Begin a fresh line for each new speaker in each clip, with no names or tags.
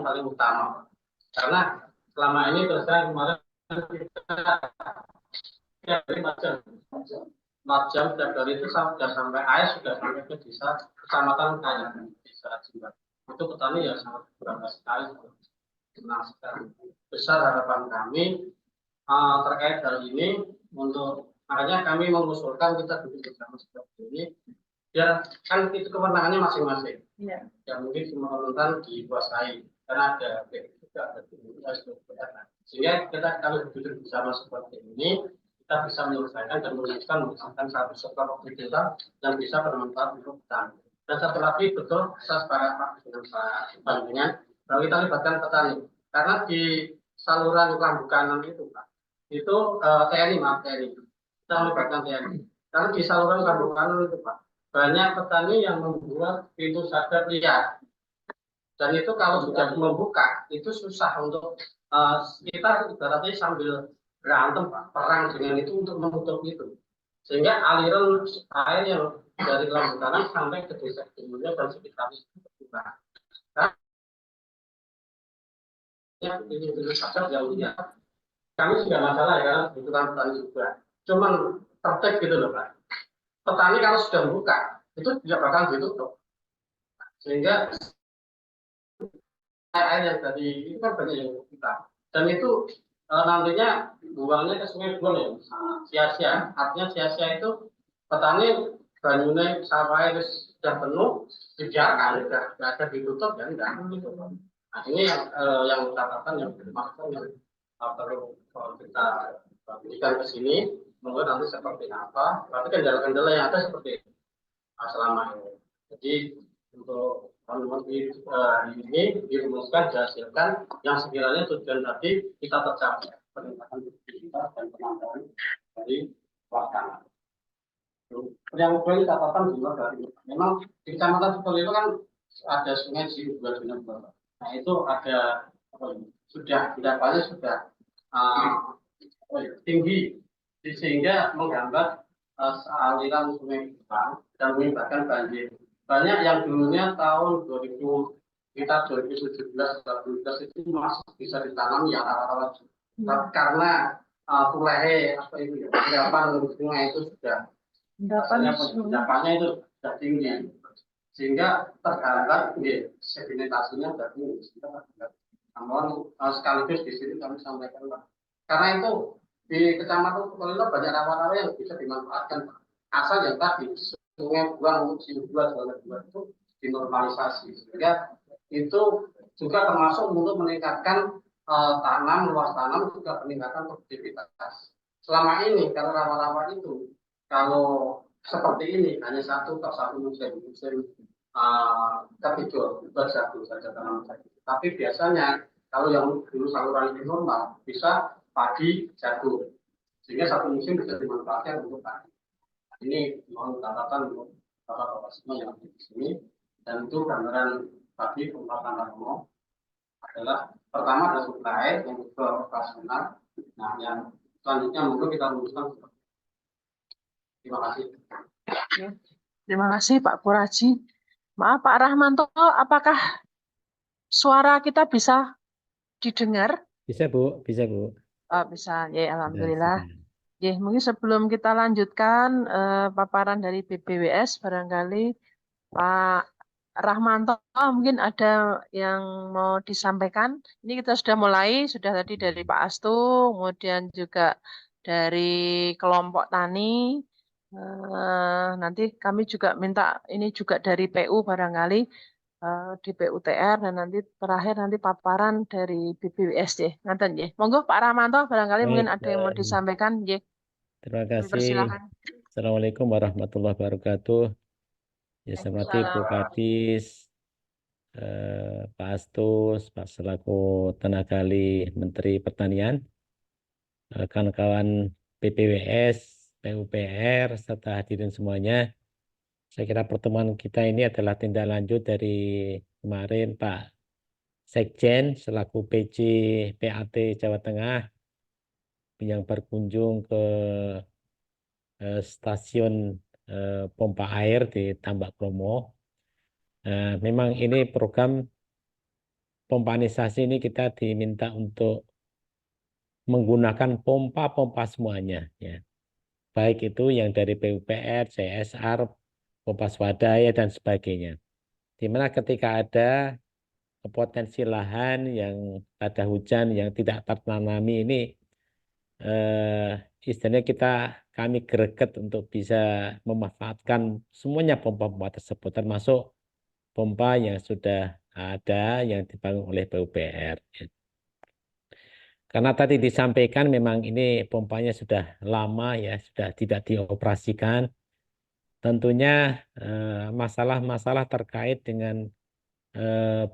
paling utama. Karena selama ini terus terang kemarin kita 4 jam setiap hari itu sudah sampai air sudah sampai ke desa kecamatan kayak desa Jimbat. Itu petani ya sangat berangkat sekali, senang sekali. Besar harapan kami terkait hal ini, untuk makanya kami mengusulkan kita duduk bersama seperti ini. Ya kan itu kewenangannya masing-masing. Ya mungkin semua kementerian dikuasai karena ada juga ada sehingga kita kalau duduk bersama seperti ini kita bisa menyelesaikan dan merumuskan satu sektor kita yang bisa bermanfaat untuk petani. Dan satu lagi betul saya sepakat Pak dengan Pak Bandingan kalau kita libatkan petani karena di saluran lambu kanan itu Pak itu TNI kita melibatkan TNI karena di saluran lambu kanan itu Pak banyak petani yang membuat pintu sadar liar dan itu kalau sudah membuka itu susah untuk kita ibaratnya sambil berantem Pak, perang dengan itu untuk menutup itu sehingga aliran air yang dari lambu kanan sampai ke desa timurnya dan sekitarnya itu terbuka. Karena pintu sadar yang liar kami sudah masalah ya karena kebutuhan petani juga cuman tertib gitu loh Pak. Petani kalau sudah membuka itu tidak bakal ditutup sehingga air yang tadi itu kan banyak yang kita dan itu nantinya buangnya ke sungai Bon ya sia-sia artinya sia-sia itu petani banyune sawah itu sudah penuh dibiarkan sudah ada ditutup ya enggak gitu. Nah ini yang catatan yang dimaksud yang perlu kita berikan ke sini monggo nanti seperti apa tapi kendala-kendala yang ada seperti itu selama ini. Jadi untuk teman-teman ini dirumuskan dihasilkan yang sekiranya tujuan tadi kita tercapai peningkatan produktivitas dan penambahan dari waktu. Yang kedua catatan juga dari memang di kecamatan Sukol itu kan ada sungai Ciumbua dengan Bapak. Nah itu ada sudah endapannya sudah tinggi sehingga menghambat aliran sungai besar dan menyebabkan banjir. Banyak yang dulunya tahun 2000 kita 2017 2018 itu masih bisa ditanam ya awal-awal karena mulai apa itu ya endapan sungai itu sudah endapannya itu sudah tinggi sehingga terhambat sedimentasinya sudah tinggi sehingga namun sekaligus di sini kami sampaikan karena itu di kecamatan Sukolilo banyak rawa-rawa yang bisa dimanfaatkan asal yang tadi sungai buang Ciumbua itu dinormalisasi sehingga itu juga termasuk untuk meningkatkan luas tanam juga peningkatan produktivitas. Selama ini kalau rawa-rawa itu kalau seperti ini hanya satu musim ketiga satu saja tanam saja. Tapi biasanya kalau yang dulu saluran itu normal bisa padi jagung sehingga satu musim bisa dimanfaatkan untuk padi. Ini mohon catatan untuk bapak-bapak semua yang ada di sini dan itu gambaran tadi pembuatan Romo adalah pertama adalah supply yang kedua operasional. Nah yang selanjutnya mungkin kita rumuskan. Terima kasih.
Terima kasih Pak Puraji. Maaf Pak Rahmanto, apakah suara kita bisa didengar?
Bisa Bu, bisa Bu.
Oh, bisa, ya alhamdulillah. Ya, mungkin sebelum kita lanjutkan paparan dari BBWS, barangkali Pak Rahmanto mungkin ada yang mau disampaikan. Ini kita sudah mulai, sudah tadi dari Pak Astu, kemudian juga dari kelompok tani. Nanti kami juga minta ini juga dari PU barangkali di PUTR dan nanti terakhir nanti paparan dari BBWS nanti ya. Monggo Pak Rahmanto barangkali
Baik,
mungkin ada yang mau disampaikan ya.
Terima kasih.
Persilakan.
Assalamualaikum warahmatullahi wabarakatuh. Ya seperti Bu Kadis, Pak Astus, Pak selaku tenaga ahli Menteri Pertanian, kawan-kawan PPWS, PUPR, serta hadirin semuanya. Saya kira pertemuan kita ini adalah tindak lanjut dari kemarin Pak Sekjen selaku PJ PAT Jawa Tengah yang berkunjung ke stasiun pompa air di Tambak Bromo. Memang ini program pompanisasi ini kita diminta untuk menggunakan pompa-pompa semuanya, ya. Baik itu yang dari PUPR, CSR, pompa swadaya dan sebagainya. Dimana ketika ada potensi lahan yang ada hujan yang tidak tertanami ini, istilahnya kami greget untuk bisa memanfaatkan semuanya pompa-pompa tersebut, termasuk pompa yang sudah ada yang dibangun oleh PUPR. Karena tadi disampaikan memang ini pompanya sudah lama ya, sudah tidak dioperasikan. Tentunya masalah-masalah terkait dengan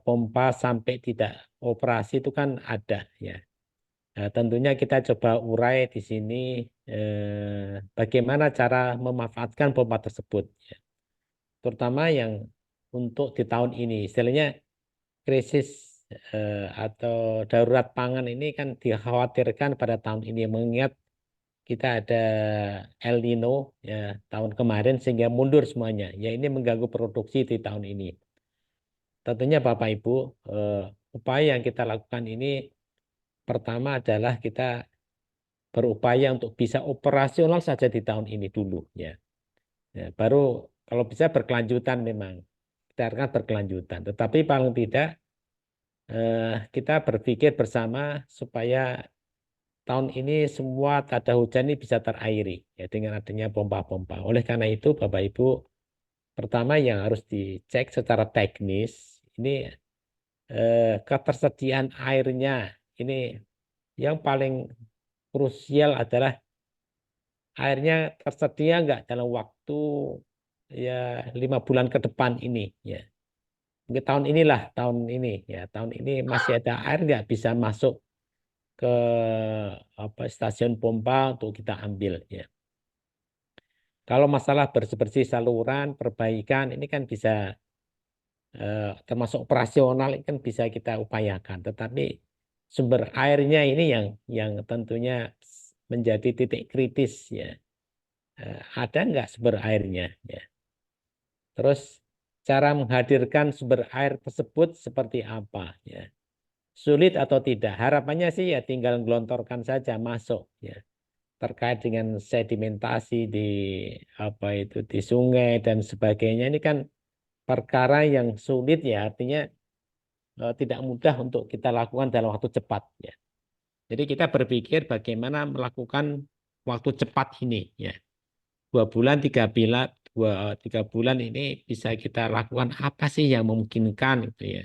pompa sampai tidak operasi itu kan ada ya. Nah, tentunya kita coba urai di sini bagaimana cara memanfaatkan pompa tersebut, ya. Terutama yang untuk di tahun ini, istilahnya krisis atau darurat pangan ini kan dikhawatirkan pada tahun ini mengingat kita ada El Nino ya tahun kemarin sehingga mundur semuanya. Ya ini mengganggu produksi di tahun ini. Tentunya Bapak Ibu, upaya yang kita lakukan ini pertama adalah kita berupaya untuk bisa operasional saja di tahun ini dulu ya. Ya, baru kalau bisa berkelanjutan memang kita akan berkelanjutan. Tetapi paling tidak kita berpikir bersama supaya tahun ini semua tada hujan ini bisa terairi ya dengan adanya pompa-pompa. Oleh karena itu Bapak Ibu, pertama yang harus dicek secara teknis ini ketersediaan airnya. Ini yang paling krusial adalah airnya tersedia nggak dalam waktu ya 5 bulan ke depan ini ya. Mungkin tahun ini ya tahun ini masih ada air nggak bisa masuk ke stasiun pompa untuk kita ambil ya. Kalau masalah bersih-bersih saluran, perbaikan ini kan bisa termasuk operasional ini kan bisa kita upayakan. Tetapi sumber airnya ini yang tentunya menjadi titik kritis ya. Ada nggak sumber airnya ya. Terus cara menghadirkan sumber air tersebut seperti apa ya. Sulit atau tidak? Harapannya sih ya tinggal gelontorkan saja masuk ya. Terkait dengan sedimentasi di sungai dan sebagainya ini kan perkara yang sulit ya artinya tidak mudah untuk kita lakukan dalam waktu cepat ya. Jadi kita berpikir bagaimana melakukan waktu cepat ini ya. 2 bulan 3 bulan 3 bulan ini bisa kita lakukan apa sih yang memungkinkan gitu ya.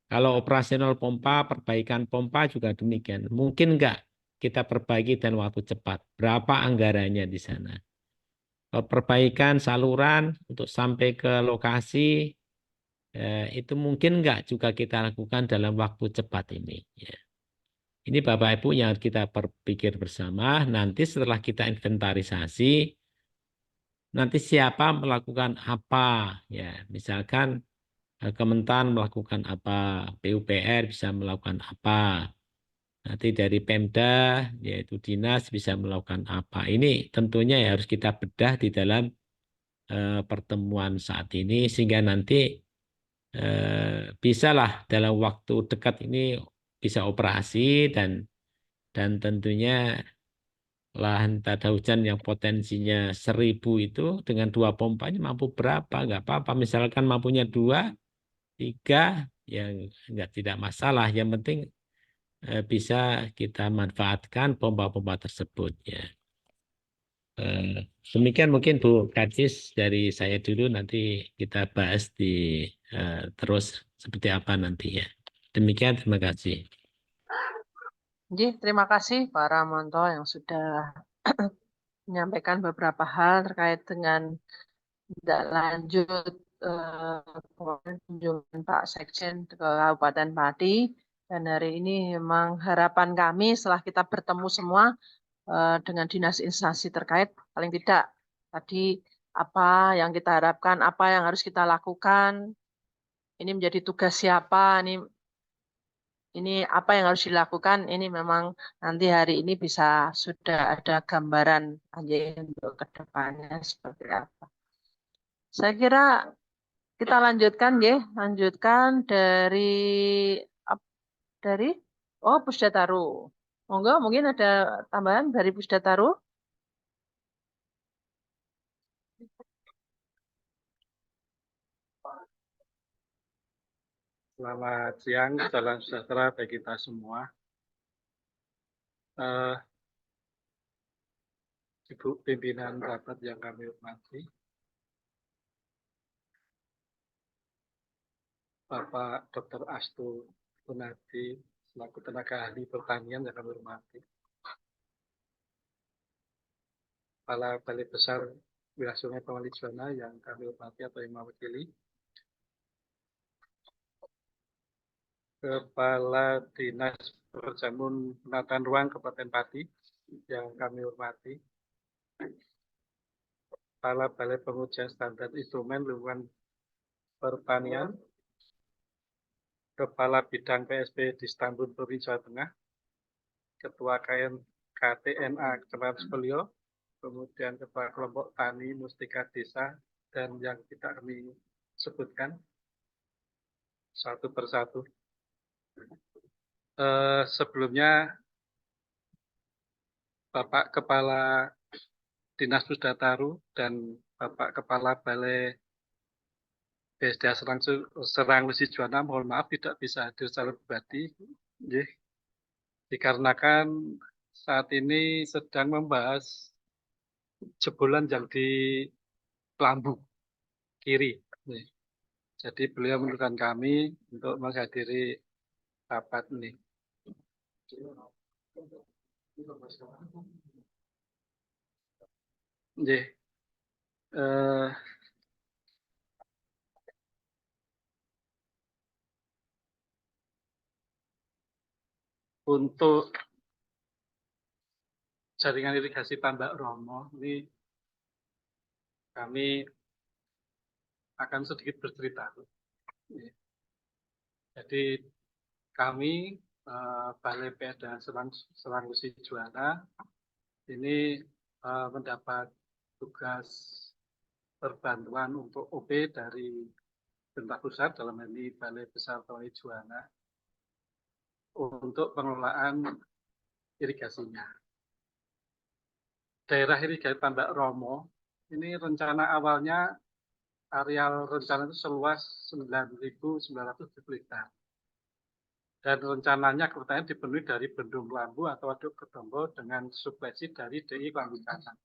Kalau operasional pompa, perbaikan pompa juga demikian. Mungkin enggak kita perbaiki dalam waktu cepat. Berapa anggarannya di sana? Perbaikan saluran untuk sampai ke lokasi itu mungkin enggak juga kita lakukan dalam waktu cepat ini. Ya. Ini Bapak Ibu yang kita berpikir bersama. Nanti setelah kita inventarisasi, nanti siapa melakukan apa? Ya, misalkan Kementan melakukan apa, PUPR bisa melakukan apa, nanti dari Pemda yaitu dinas bisa melakukan apa. Ini tentunya ya harus kita bedah di dalam pertemuan saat ini sehingga nanti bisalah dalam waktu dekat ini bisa operasi dan tentunya lahan tada hujan yang potensinya 1.000 itu dengan 2 pompanya mampu berapa? Nggak apa-apa. Misalkan mampunya 2, 3, yang nggak tidak masalah. Yang penting bisa kita manfaatkan pompa-pompa tersebut ya. Demikian mungkin Bu Kadis dari saya dulu nanti kita bahas terus seperti apa nanti ya. Demikian terima kasih.
Terima kasih Pak Ramonto yang sudah menyampaikan beberapa hal terkait dengan tindak lanjut kunjungan Pak Sekjen ke Kabupaten Pati. Dan hari ini memang harapan kami setelah kita bertemu semua dengan dinas instansi terkait, paling tidak tadi apa yang kita harapkan, apa yang harus kita lakukan, ini menjadi tugas siapa, ini apa yang harus dilakukan, ini memang nanti hari ini bisa sudah ada gambaran aja untuk kedepannya seperti apa. Saya kira kita lanjutkan ya, lanjutkan dari dari Pusdataru. Monggo, mungkin ada tambahan dari Pusdataru.
Selamat siang, salam sejahtera bagi kita semua. Ibu pimpinan rapat yang kami hormati, Bapak Dr. Astu Gunadi selaku tenaga ahli pertanian yang kami hormati, Kepala Balai Besar Wilayah Sungai Pemali Juwana yang kami hormati atau yang mewakili, Kepala Dinas Perjamuan Penataan Ruang Kabupaten Pati yang kami hormati, Kepala Balai Pengujian Standar Instrumen Lingkungan Pertanian, Kepala Bidang PSP di Stambul Provinsi Jawa Tengah, Ketua KTNA Kecamatan Sukolilo, kemudian Ketua Kelompok Tani Mustika Desa, dan yang tidak kami sebutkan satu persatu. Sebelumnya, Bapak Kepala Dinas Pusdataru dan Bapak Kepala Balai BSDA Serang Lusi Juwana, mohon maaf tidak bisa hadir secara pribadi, dikarenakan saat ini sedang membahas jebolan yang di Kelambu kiri. Jadi beliau menurunkan kami untuk menghadiri rapat ini. Untuk jaringan irigasi Tambak Romo ini kami akan sedikit bercerita. Jadi kami Balai PSDA Serang Lusi Juwana ini mendapat tugas perbantuan untuk OP dari pemerintah pusat dalam hal ini Balai Besar Pemali Juwana untuk pengelolaan irigasinya. Daerah irigasi Tambak Romo ini rencana awalnya areal rencana itu seluas 9.970 hektar. Dan rencananya kebetulan dipenuhi dari Bendung Kelambu atau Waduk Ketombo dengan suplesi dari DI Kelambu Kanan.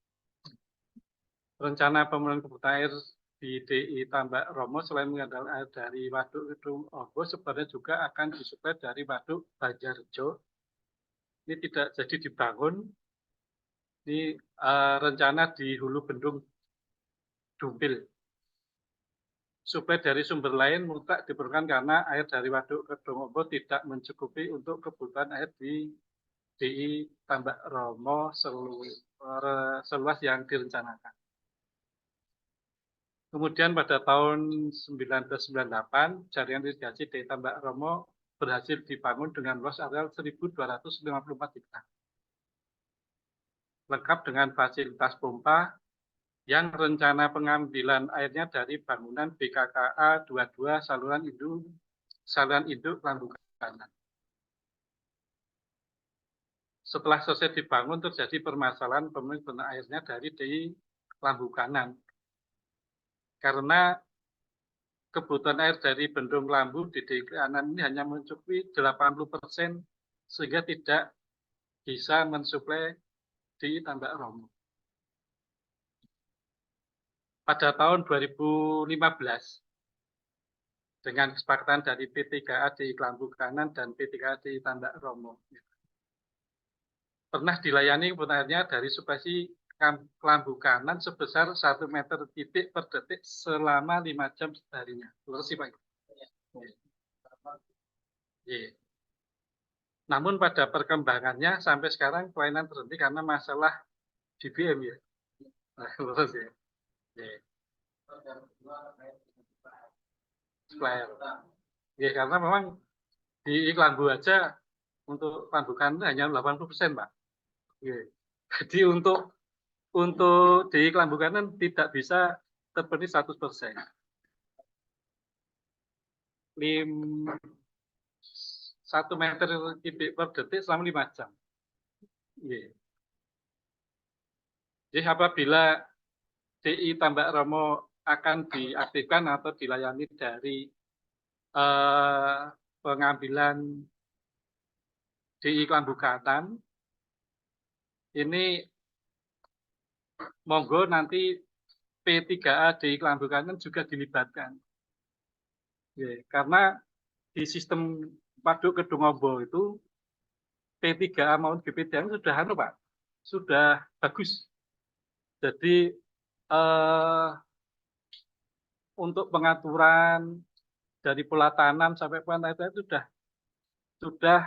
Rencana pemenuhan kebutuhan air di DI Tambak Romo selain mengandalkan air dari Waduk Ketombo sebenarnya juga akan disuplai dari Waduk Banjarjo. Ini tidak jadi dibangun. Ini rencana di hulu Bendung Dumpil. Suplai dari sumber lain mutlak diperlukan karena air dari Waduk Kedungombo tidak mencukupi untuk kebutuhan air di DI Tambak Romo seluas yang direncanakan. Kemudian pada tahun 1998, jaringan irigasi DI Tambak Romo berhasil dibangun dengan luas areal 1.254 hektar. Lengkap dengan fasilitas pompa yang rencana pengambilan airnya dari bangunan BKKA 22 saluran induk Kelambu Kanan. Setelah selesai dibangun terjadi permasalahan pemenuhan airnya dari DI Kelambu Kanan. Karena kebutuhan air dari Bendung Kelambu di DI Kanan ini hanya mencukupi 80% sehingga tidak bisa mensuplai di Tambak Romo. Pada tahun 2015, dengan kesepakatan dari P3A di Kelambu Kanan dan P3A di Tambak Romo, pernah dilayani kebutuhan airnya dari suplai Kelambu Kanan sebesar 1 meter kubik per detik selama 5 jam seharinya. Terus Pak. Namun pada perkembangannya sampai sekarang pelayanan terhenti karena masalah BBM ya. Terus ya. Ya, karena memang di Kelambu aja untuk Kelambu Kanan hanya 80%, Pak. Ya. Jadi untuk di Kelambu Kanan tidak bisa terpenuhi 100%. 1 meter kubik per detik selama 5 jam. Nggih. Jadi apabila DI Tambak Romo akan diaktifkan atau dilayani dari pengambilan DI Kelambu Kanan, ini monggo nanti P3A DI Kelambu Kanan juga dilibatkan. Ya, karena di sistem Waduk Kedung Ombo itu P3A maupun GP3 sudah Pak, sudah bagus. Jadi untuk pengaturan dari pola tanam sampai pola tanam itu sudah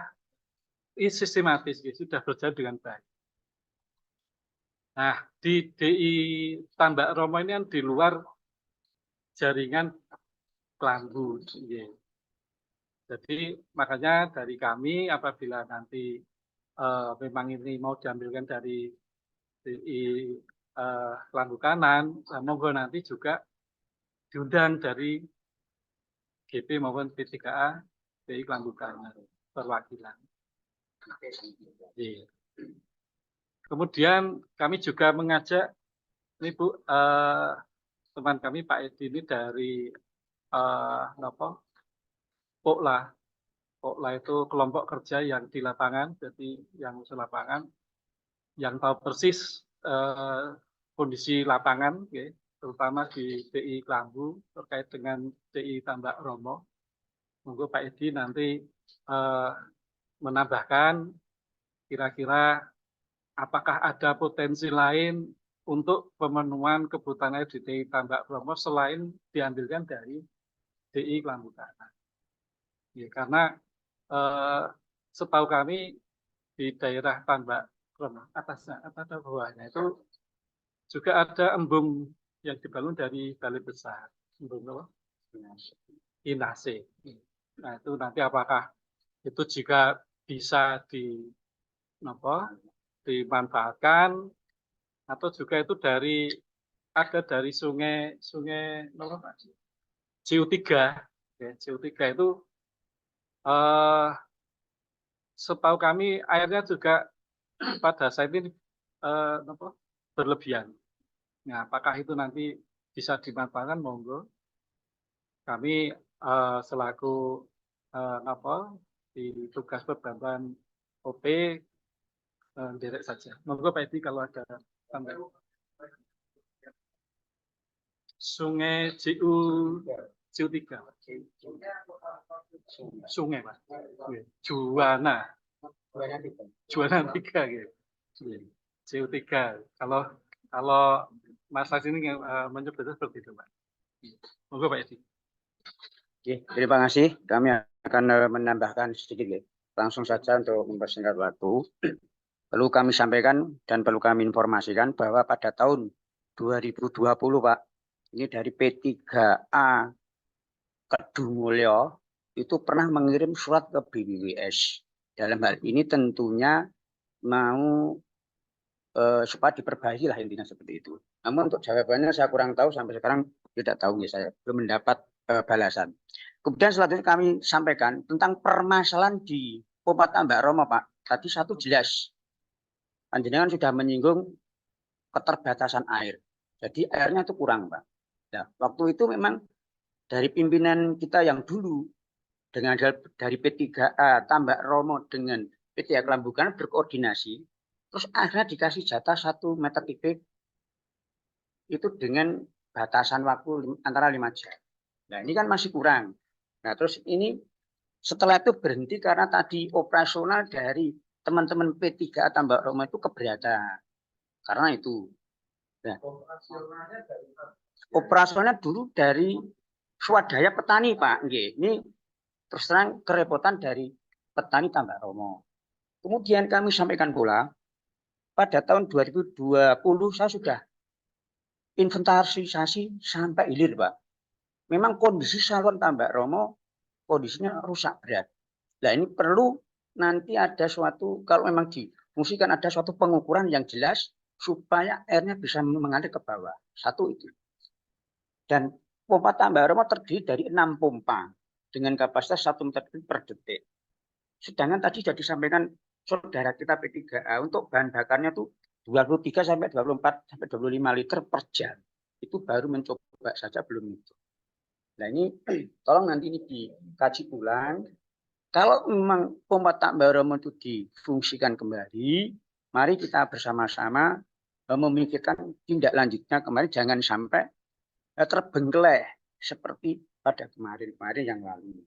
sistematis, sudah berjalan dengan baik. Nah, di DI Tambak Romo ini kan di luar jaringan kelambu. Jadi makanya dari kami apabila nanti memang ini mau diambilkan dari DI Kelambu Kanan, monggo nanti juga diundang dari GP maupun P3A DI Kelambu Kanan perwakilan. Kemudian kami juga mengajak ini Bu, teman kami Pak Edi ini dari POKLA. POKLA itu kelompok kerja yang di lapangan, jadi yang usul lapangan, yang tahu persis kondisi lapangan, terutama di DI Kelambu terkait dengan DI Tambak Romo. Monggo Pak Edi nanti menambahkan kira-kira apakah ada potensi lain untuk pemenuhan kebutuhan air di DI Tambak Romo selain diambilkan dari DI Kelambu Kanan. Ya, karena setahu kami di daerah Tambak Romo atasnya atau bawahnya itu juga ada embung yang dibangun dari Balai Besar, embung Inase. Nah itu nanti apakah itu juga bisa dimanfaatkan atau juga itu ada dari sungai CO3, ya, CO3 itu setahu kami airnya juga pada saat ini berlebihan. Nah, apakah itu nanti bisa dimanfaatkan? Monggo. Kami selaku di tugas perbantuan OP direct saja. Monggo Pak Edi kalau ada tambah. Sungai CO3. Sungai Pak. Juwana 3 gitu. CO3. Kalau Mas Las ini menyebutnya seperti itu Pak. Monggo Pak Edi.
Oke, terima kasih. Kami akan menambahkan sedikit ya. Langsung saja untuk mempersingkat waktu. Perlu kami sampaikan dan perlu kami informasikan bahwa pada tahun 2020 Pak, ini dari P3A Kedungmulyo itu pernah mengirim surat ke BWS. Dalam hal ini tentunya mau supaya diperbaiki lah intinya seperti itu. Namun untuk jawabannya saya kurang tahu sampai sekarang tidak tahu ya, saya belum mendapat balasan. Kemudian selanjutnya kami sampaikan tentang permasalahan di Pompa Tambak Romo Pak. Tadi satu jelas, panjenengan sudah menyinggung keterbatasan air. Jadi airnya itu kurang Pak. Nah, waktu itu memang dari pimpinan kita yang dulu dengan dari P3A Tambak Romo dengan P3A Kelambu Kanan berkoordinasi. Terus akhirnya dikasih jatah 1 meter kubik itu dengan batasan waktu antara 5 jam. Nah ini kan masih kurang. Nah terus ini setelah itu berhenti karena tadi operasional dari teman-teman P3A Tambak Romo itu keberatan. Karena itu. Nah, operasionalnya dulu dari swadaya petani Pak. Ini terus terang kerepotan dari petani Tambak Romo. Kemudian kami sampaikan pula pada tahun 2020 saya sudah inventarisasi sampai hilir Pak. Memang kondisi saluran Tambak Romo kondisinya rusak berat. Nah ini perlu nanti ada suatu, kalau memang difungsikan ada suatu pengukuran yang jelas supaya airnya bisa mengalir ke bawah. Satu itu. Dan pompa Tambak Romo terdiri dari 6 pompa dengan kapasitas 1 meter per detik. Sedangkan tadi sudah disampaikan saudara kita P3A untuk bahan bakarnya tuh 23 sampai 24 sampai 25 liter per jam. Itu baru mencoba saja belum itu. Nah ini tolong nanti ini dikaji ulang. Kalau memang pompa Tambak Romo itu difungsikan kembali, mari kita bersama-sama memikirkan tindak lanjutnya kemarin jangan sampai terbengkelai seperti pada kemarin-kemarin yang lalu.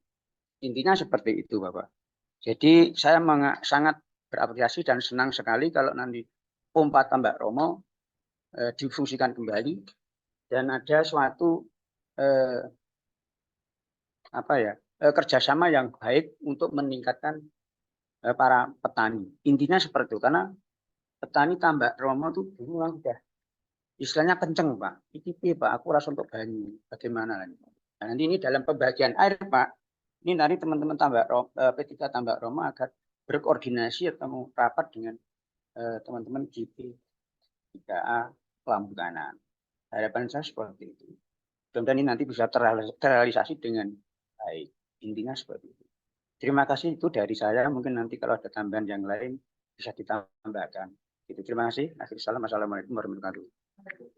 Intinya seperti itu, Bapak. Jadi saya sangat berapresiasi dan senang sekali kalau nanti pompa Tambak Romo difungsikan kembali dan ada suatu kerjasama yang baik untuk meningkatkan para petani. Intinya seperti itu karena petani Tambak Romo itu dulu kan sudah istilahnya kenceng Pak. ITP Pak, aku rasa untuk banyu. Bagaimana lagi? Nah, nanti ini dalam pembagian air Pak. Ini nanti teman-teman P3 Tambak Romo agar berkoordinasi atau rapat dengan teman-teman GP 3A Lambu Kanan. Harapan saya seperti itu. Mudah-mudahan ini nanti bisa terrealisasi dengan baik. Intinya seperti itu. Terima kasih itu dari saya. Mungkin nanti kalau ada tambahan yang lain bisa ditambahkan. Itu terima kasih. Assalamualaikum warahmatullahi wabarakatuh.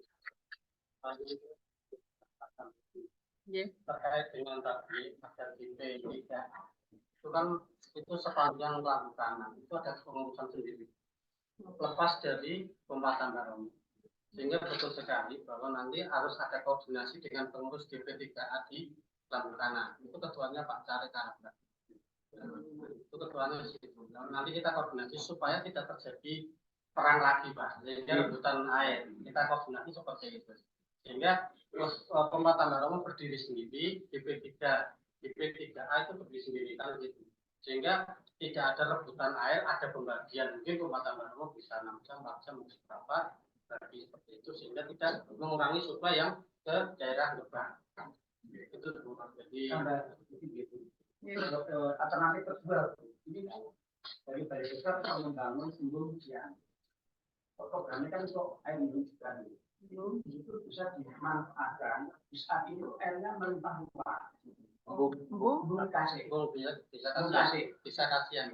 Terkait dengan tadi ada GP itu kan itu sepanjang Lambu Kanan itu ada pengurusan sendiri. Lepas dari pompa Tambak Romo. Sehingga betul sekali bahwa nanti harus ada koordinasi dengan pengurus DP3A di Lambu Kanan. Itu ketuanya Pak Carik Karakter. Itu ketuanya di situ. Nanti kita koordinasi supaya tidak terjadi perang lagi Pak. Sehingga rebutan air. Kita koordinasi seperti itu. Sehingga pompa Tambak Romo berdiri sendiri, DP3A itu berdiri sendiri kan gitu. Sehingga tidak ada rebutan air, ada pembagian. Mungkin pompa Tambak Romo bisa 6 jam, 4 jam, berapa bagi seperti itu sehingga tidak mengurangi suplai yang ke daerah Lebak. Itu jadi
alternatif kedua ini dari Balai Desa membangun sumber hujan. Programnya kan untuk air minum juga. Itu bisa dimanfaatkan. Di saat itu airnya melimpah ruah.
Bisa kasihan.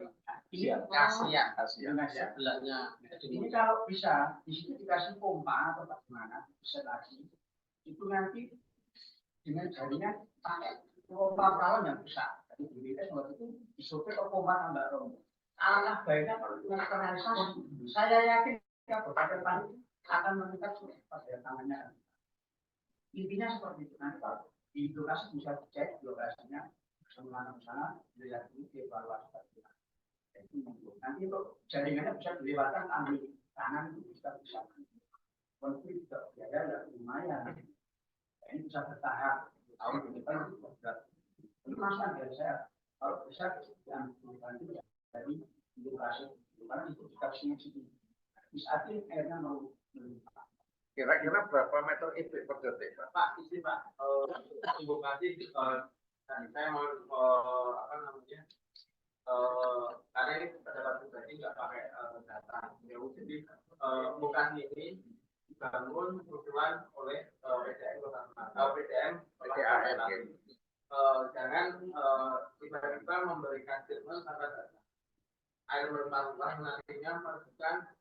Ini kalau bisa di situ dikasih pompa atau bagaimana bisa lagi itu nanti dengan jaringan pakai pompa galon yang besar. Jadi BBS waktu itu disupply ke pompa Tambak Romo. Alangkah baiknya kalau dengan kanalisasi, saya yakin kabupaten Pati akan meningkat pada tangannya. Intinya seperti itu. Nanti kalau di lokasi bisa dicek lokasinya sana dilihat dulu dievaluasi. Nanti untuk jaringannya bisa dilewatkan ambil tangan itu bisa konflik juga biaya lumayan. Ini bisa bertahap tahun ke depan itu berat. Ini masalah dari saya kalau bisa yang membantu dari lokasi karena itu dikasihnya sini. Di saat ini airnya mau melimpah.
Kira-kira berapa meter itu per detik
Pak? Isi Pak, lokasi dan saya mau apa namanya? Karena ini pejabat pribadi nggak pakai data. Jadi lokasi ini dibangun kebetulan oleh PDM jangan tiba-tiba memberikan statement tanpa data. Air melimpah nantinya merupakan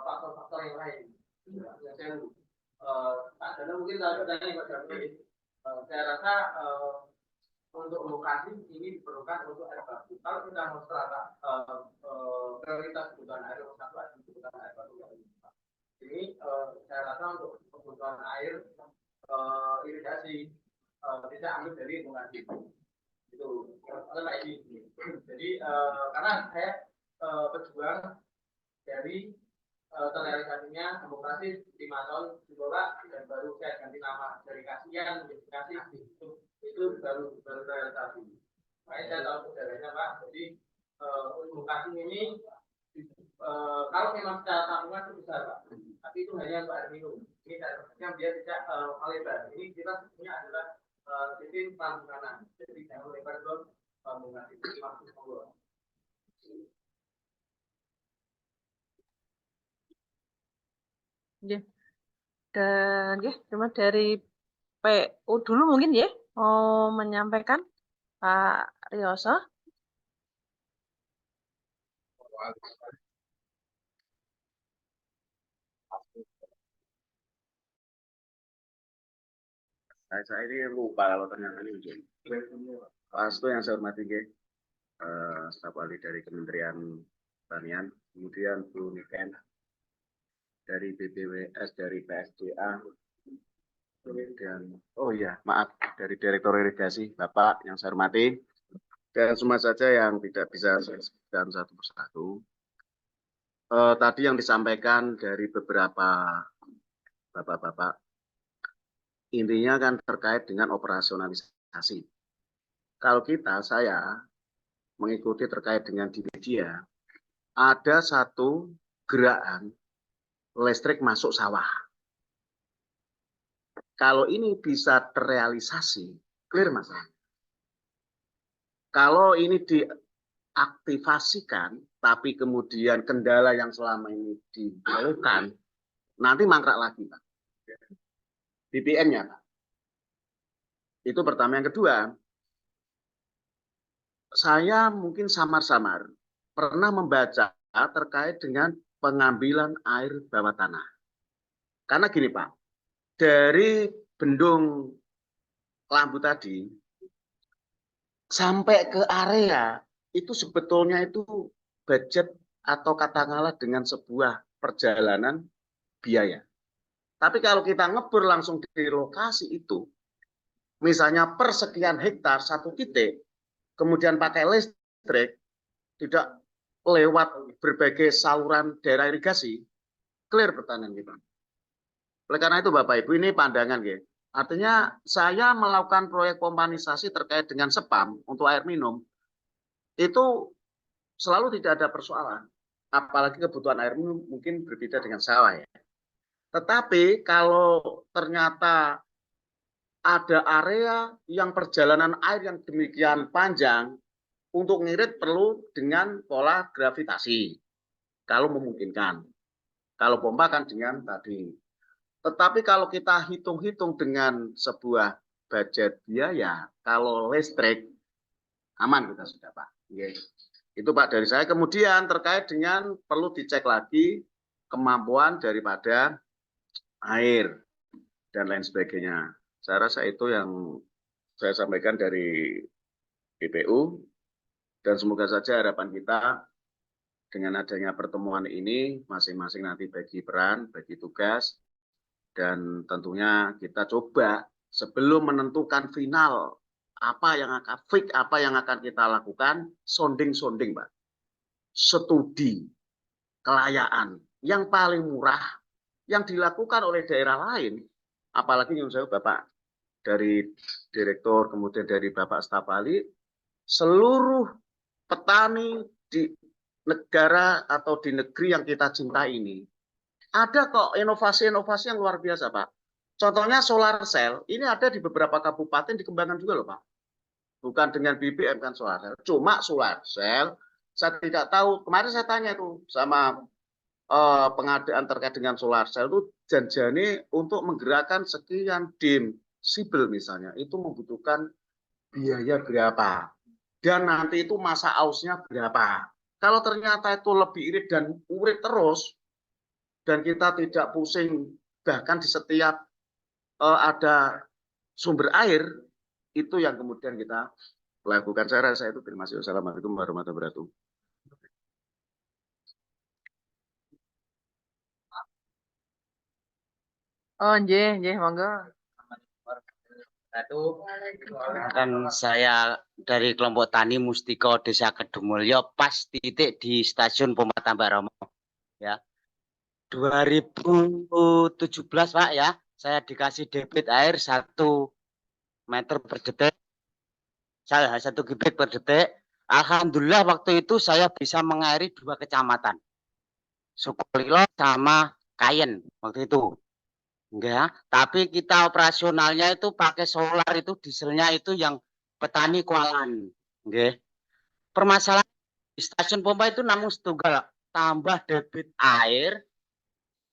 faktor-faktor yang lain. Karena mungkin saya rasa untuk lokasi ini diperlukan untuk air baku. Kalau kita mau serata prioritas kebutuhan air nomor satu adalah kebutuhan air baku. Ini saya rasa untuk kebutuhan air irigasi bisa ambil dari lokasi itu. Jadi karena saya pejuang dari terrealisasinya demokrasi 5 tahun ditolak dan baru saya ganti nama dari kasihan menjadi kasih itu baru terrealisasi. Makanya saya tahu saudaranya Pak. Jadi demokrasi ini kalau memang secara tabungan itu besar Pak, tapi itu hanya untuk air minum. Ini yang dia tidak melebar. Ini kita sebetulnya adalah sistem Lambu Kanan. Jadi jangan melebar ke demokrasi. Terima kasih.
Ya. Dan ya, cuma dari PU dulu mungkin ya mau menyampaikan Pak Rioso.
Saya ini lupa kalau ternyata ini ujian. Pak Asto yang saya hormati, staf ahli dari Kementerian Pertanian, kemudian Bu Niken dari BPWS, dari PSDA, kemudian oh iya maaf dari Direktur Irigasi, Bapak yang saya hormati, dan semua saja yang tidak bisa saya sebutkan satu persatu. Tadi yang disampaikan dari beberapa bapak-bapak, intinya kan terkait dengan operasionalisasi. Kalau saya mengikuti terkait dengan di media, ada satu gerakan listrik masuk sawah. Kalau ini bisa terrealisasi, clear masalah. Kalau ini diaktifasikan, tapi kemudian kendala yang selama ini dikeluhkan, nanti mangkrak lagi, Pak. BBM-nya, Pak. Itu pertama. Yang kedua, saya mungkin samar-samar pernah membaca terkait dengan pengambilan air bawah tanah. Karena gini, Pak, dari bendung Lambu tadi sampai ke area itu sebetulnya itu budget atau katakanlah dengan sebuah perjalanan biaya. Tapi kalau kita ngebor langsung di lokasi itu, misalnya per sekian hektar satu titik, kemudian pakai listrik, tidak lewat berbagai saluran daerah irigasi, clear pertanian kita. Oleh karena itu Bapak Ibu, ini pandangan ya. Artinya saya melakukan proyek pompanisasi terkait dengan spam untuk air minum, itu selalu tidak ada persoalan. Apalagi kebutuhan air minum mungkin berbeda dengan sawah ya. Tetapi kalau ternyata ada area yang perjalanan air yang demikian panjang, untuk ngirit perlu dengan pola gravitasi, kalau memungkinkan. Kalau pompa kan dengan tadi. Tetapi kalau kita hitung-hitung dengan sebuah budget biaya, kalau listrik, aman kita sudah Pak. Itu Pak dari saya. Kemudian terkait dengan perlu dicek lagi kemampuan daripada air dan lain sebagainya. Saya rasa itu yang saya sampaikan dari BPU. Dan semoga saja harapan kita dengan adanya pertemuan ini masing-masing nanti bagi peran, bagi tugas, dan tentunya kita coba sebelum menentukan final apa yang akan fix, apa yang akan kita lakukan, sonding-sonding, Pak. Studi kelayaan yang paling murah yang dilakukan oleh daerah lain, apalagi yang saya Bapak dari Direktur, kemudian dari Bapak staf ahli, seluruh petani di negara atau di negeri yang kita cintai ini, ada kok inovasi-inovasi yang luar biasa, Pak. Contohnya solar cell, ini ada di beberapa kabupaten dikembangkan juga loh, Pak. Bukan dengan BBM kan solar cell, cuma solar cell, saya tidak tahu, kemarin saya tanya itu sama pengadaan terkait dengan solar cell itu janjane untuk menggerakkan sekian dim sibel misalnya, itu membutuhkan biaya berapa. Dan nanti itu masa ausnya berapa. Kalau ternyata itu lebih irit dan urit terus, dan kita tidak pusing, bahkan di setiap ada sumber air, itu yang kemudian kita lakukan. Saya rasa itu. Terima kasih. Wassalamualaikum warahmatullahi wabarakatuh.
Oh, nggih, monggo.
Kan saya dari kelompok tani Mustiko Desa Kedumulyo, pas titik di stasiun pompa Tambak Romo ya. 2017 Pak ya, saya dikasih debit air 1 meter per detik, 1 kubik per detik. Alhamdulillah waktu itu saya bisa mengairi 2 kecamatan, Sukolilo sama Kayen waktu itu. Enggak, tapi kita operasionalnya itu pakai solar, itu dieselnya itu yang petani kualan. Enggak. Permasalahan di stasiun pompa itu namun setunggal, tambah debit air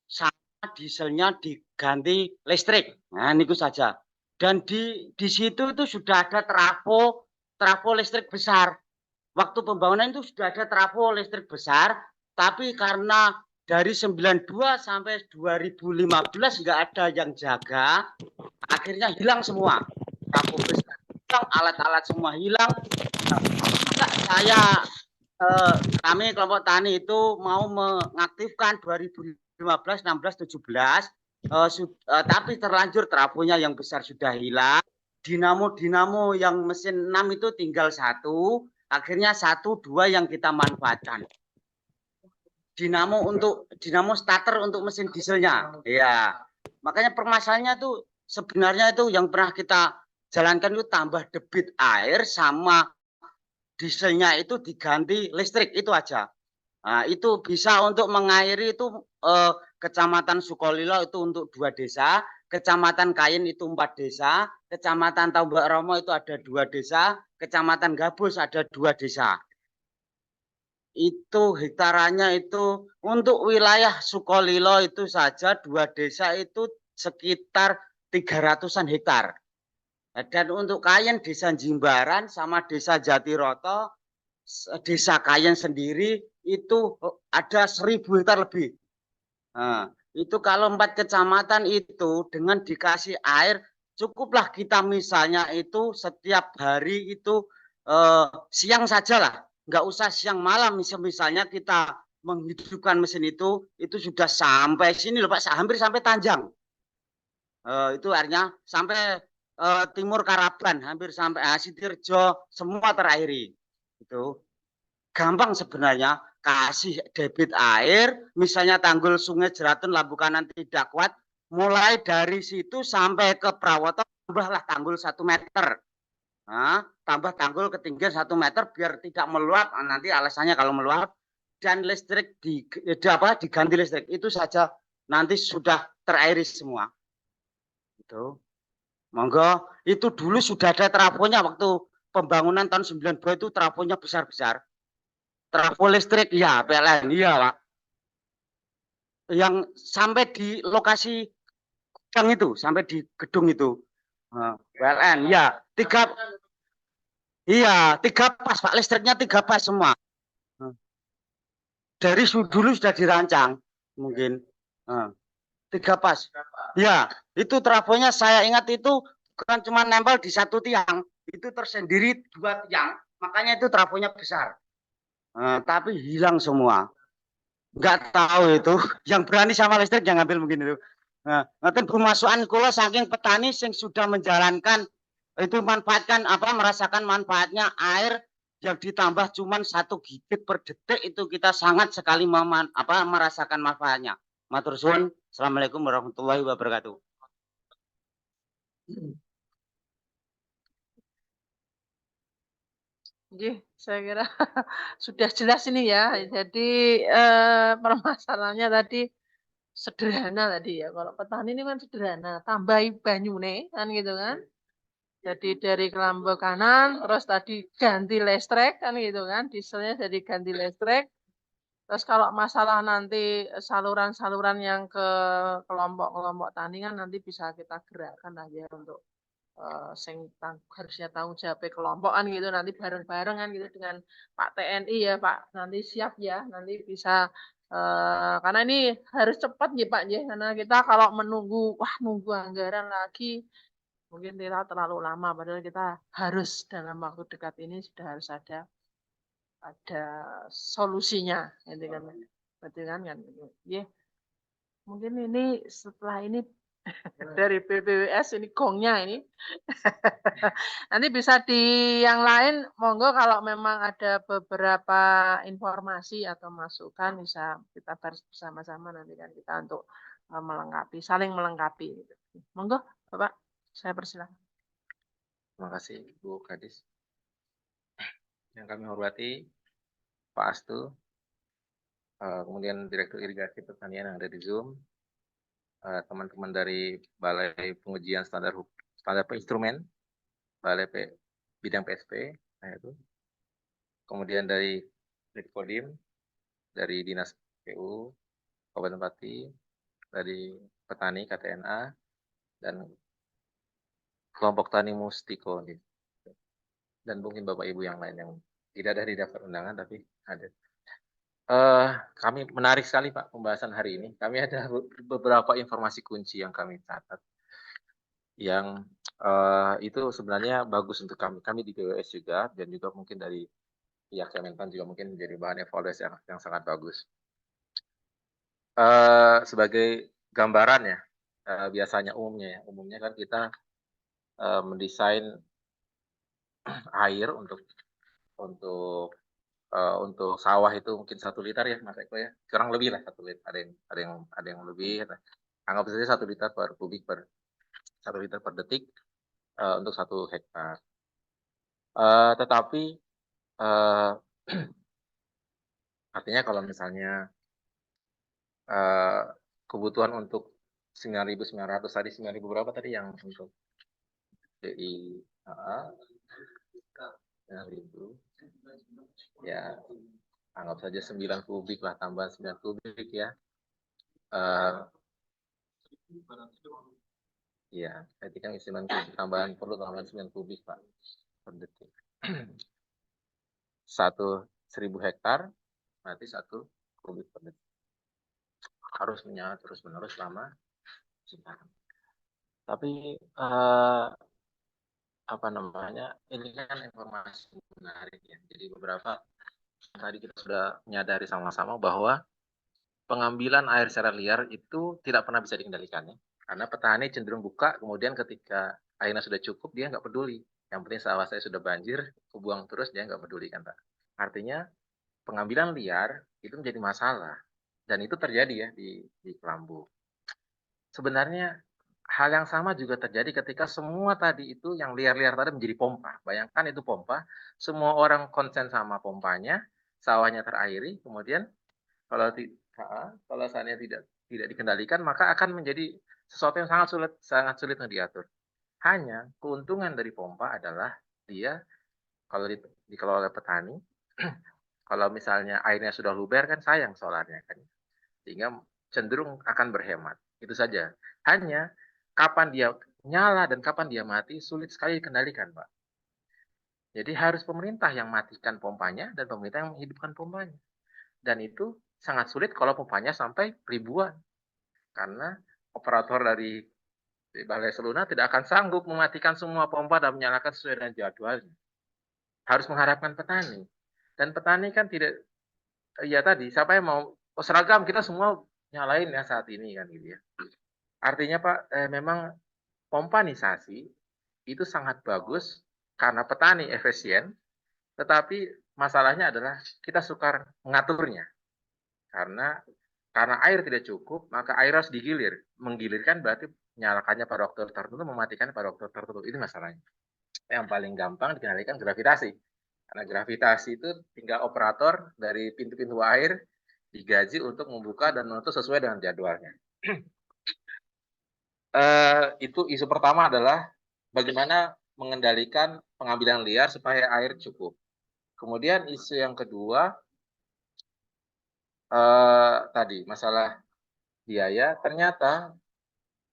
sama dieselnya diganti listrik. Nah, niku saja. Dan di situ itu sudah ada trafo listrik besar. waktu pembangunan itu sudah ada trafo listrik besar, tapi karena dari 92 sampai 2015 nggak ada yang jaga, akhirnya hilang semua. Trafo besar hilang, alat-alat semua hilang. Kami kelompok tani itu mau mengaktifkan 2015, 16, 17, tapi terlanjur trafonya yang besar sudah hilang. Dinamo yang mesin 6 itu tinggal 1, akhirnya 1, 2 yang kita manfaatkan. Dinamo starter untuk mesin dieselnya. Ya, makanya permasalahannya tuh sebenarnya itu yang pernah kita jalankan itu tambah debit air sama dieselnya itu diganti listrik, itu aja. Nah, itu bisa untuk mengairi itu Kecamatan Sukolilo itu untuk 2 desa, Kecamatan Kayin itu 4 desa, Kecamatan Tambak Romo itu ada 2 desa, Kecamatan Gabus ada 2 desa. Itu hektarannya itu untuk wilayah Sukolilo itu saja 2 desa itu sekitar 300-an hektar. Dan untuk Kayen, desa Jimbaran sama desa Jatiroto, desa Kayen sendiri itu ada 1000 hektar lebih. Nah, itu kalau 4 kecamatan itu dengan dikasih air, cukuplah kita misalnya itu setiap hari itu siang saja lah, nggak usah siang malam. Misalnya kita menghidupkan mesin itu sudah sampai sini loh Pak, hampir sampai Tanjang. Itu artinya sampai timur Karaban, hampir sampai Sitirjo, semua terairi. Itu gampang sebenarnya, kasih debit air, misalnya tanggul Sungai Jeratun Lampu Kanan tidak kuat, mulai dari situ sampai ke Prawoto, tambahlah tanggul 1 meter. Nah, tambah tanggul ketinggian 1 meter biar tidak meluap, nanti alasannya kalau meluap, dan listrik diganti listrik, itu saja nanti sudah terairi semua. Itu. Monggo, itu dulu sudah ada trafonya waktu pembangunan tahun 92 itu trafonya besar-besar. Trafo listrik ya, PLN iya Pak. Yang sampai di lokasi gudang itu, sampai di gedung itu. PLN ya, 3 pas Pak, listriknya 3 pas semua. Dari dulu sudah dirancang mungkin. 3 pas. Ya, itu trafonya saya ingat itu bukan cuma nempel di 1 tiang, itu tersendiri 2 tiang, makanya itu trafonya besar. Tapi hilang semua. Nggak tahu itu, yang berani sama listrik yang ngambil mungkin itu. Nanti pemasukan kula saking petani yang sudah menjalankan itu merasakan manfaatnya air yang ditambah cuma 1 gigit per detik, itu kita sangat sekali merasakan manfaatnya. Matur suwun. Assalamualaikum warahmatullahi wabarakatuh.
Saya kira sudah jelas ini ya. Jadi permasalahannya tadi sederhana tadi ya. Kalau petani ini kan sederhana, tambahi banyune kan gitu kan. Jadi dari Kelambo Kanan, terus tadi ganti listrik kan gitu kan, dieselnya jadi ganti listrik. Terus kalau masalah nanti saluran-saluran yang ke kelompok-kelompok tani kan nanti bisa kita gerakkan aja untuk harusnya tanggung jawab kelompok kan gitu, nanti bareng-bareng kan gitu dengan Pak TNI ya Pak, nanti siap ya, nanti bisa karena ini harus cepat ya Pak ya, karena kita kalau nunggu anggaran lagi mungkin kita terlalu lama, padahal kita harus dalam waktu dekat ini sudah harus ada solusinya, gitu kan, betul kan ya. Mungkin ini setelah ini dari BPWS ini gongnya ini nanti bisa di yang lain, monggo kalau memang ada beberapa informasi atau masukan bisa kita bahas bersama-sama nanti kan kita untuk saling melengkapi. Monggo Bapak, saya persilakan.
Terima kasih Bu Kadis. Yang kami hormati Pak Astu, kemudian Direktur Irigasi Pertanian yang ada di Zoom, teman-teman dari Balai Pengujian Standar Instrumen, Balai Bidang PSP, kemudian dari Kodim, dari Dinas PU, Kabupaten Pati, dari petani KTNA, dan kelompok tani Mustiko, dan mungkin Bapak Ibu yang lain yang Tidak ada di daftar undangan tapi ada. Kami menarik sekali Pak pembahasan hari ini. Kami ada beberapa informasi kunci yang kami catat, yang itu sebenarnya bagus untuk kami. Kami di PWS juga, dan juga mungkin dari pihak Kemenpan juga mungkin menjadi bahan evaluasi yang sangat bagus. Sebagai gambaran ya, biasanya umumnya kan kita mendesain air untuk sawah itu mungkin 1 liter ya Mas Eko ya, kurang lebih lah 1 liter, ada yang lebih, anggap saja 1 liter per kubik 1 liter per detik untuk 1 hektar. Tetapi artinya kalau misalnya kebutuhan untuk 9.900 tadi, 9.000 berapa tadi yang untuk DI 9.000 ya, anggap saja 9 kubik lah, tambahan 9 kubik ya. Ya, berarti kan 9 kubik tambahan, perlu tambahan 9 kubik Pak per detik. 1.000 hektar berarti 1 kubik per detik. Harus menyala terus-menerus selama setahun. Tapi apa namanya, ini kan informasi menarik ya. Jadi beberapa tadi kita sudah menyadari sama-sama bahwa pengambilan air secara liar itu tidak pernah bisa dikendalikan ya. Karena petani cenderung buka, kemudian ketika airnya sudah cukup dia nggak peduli. Yang penting sawah saya sudah banjir, kubuang terus, dia nggak peduli kan Pak. Artinya pengambilan liar itu menjadi masalah, dan itu terjadi ya di Kelambu. Sebenarnya hal yang sama juga terjadi ketika semua tadi itu yang liar-liar tadi menjadi pompa. Bayangkan itu pompa, semua orang konsen sama pompanya, sawahnya terairi, kemudian kalau seandainya tidak dikendalikan, maka akan menjadi sesuatu yang sangat sulit untuk diatur. Hanya keuntungan dari pompa adalah dia kalau dikelola oleh petani, kalau misalnya airnya sudah luber kan sayang solarnya kan, sehingga cenderung akan berhemat. Itu saja. Hanya kapan dia nyala dan kapan dia mati sulit sekali dikendalikan, Pak. Jadi harus pemerintah yang matikan pompanya dan pemerintah yang menghidupkan pompanya. Dan itu sangat sulit kalau pompanya sampai ribuan. Karena operator dari Balai Seluna tidak akan sanggup mematikan semua pompa dan menyalakan sesuai dengan jadwalnya. Harus mengharapkan petani. Dan petani kan tidak, ya tadi, siapa yang mau, seragam kita semua nyalain ya saat ini kan gitu ya. Artinya Pak, memang pompanisasi itu sangat bagus karena petani efisien, tetapi masalahnya adalah kita sukar mengaturnya. Karena air tidak cukup, maka air harus digilir. Menggilirkan berarti menyalakannya pada waktu tertentu, mematikannya pada waktu tertentu. Itu masalahnya. Yang paling gampang dikendalikan gravitasi. Karena gravitasi itu tinggal operator dari pintu-pintu air digaji untuk membuka dan menutup sesuai dengan jadwalnya. Itu isu pertama adalah bagaimana mengendalikan pengambilan liar supaya air cukup. Kemudian isu yang kedua, tadi masalah biaya. Ternyata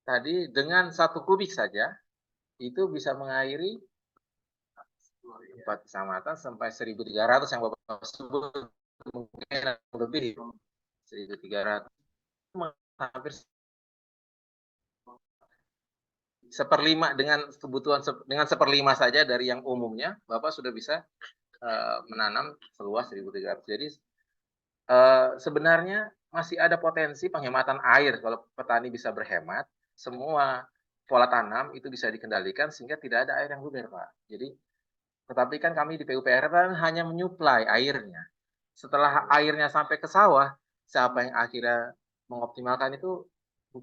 tadi dengan 1 kubik saja itu bisa mengairi 4 kecamatan sampai 1.300 yang Bapak sebut, mungkin lebih 1.300, hampir 1/5 dengan kebutuhan, dengan 1/5 saja dari yang umumnya Bapak sudah bisa menanam seluas 1.300. Jadi sebenarnya masih ada potensi penghematan air kalau petani bisa berhemat, semua pola tanam itu bisa dikendalikan sehingga tidak ada air yang luber Pak. Jadi tetapi kan kami di PUPR kan hanya menyuplai airnya. Setelah airnya sampai ke sawah, siapa yang akhirnya mengoptimalkan itu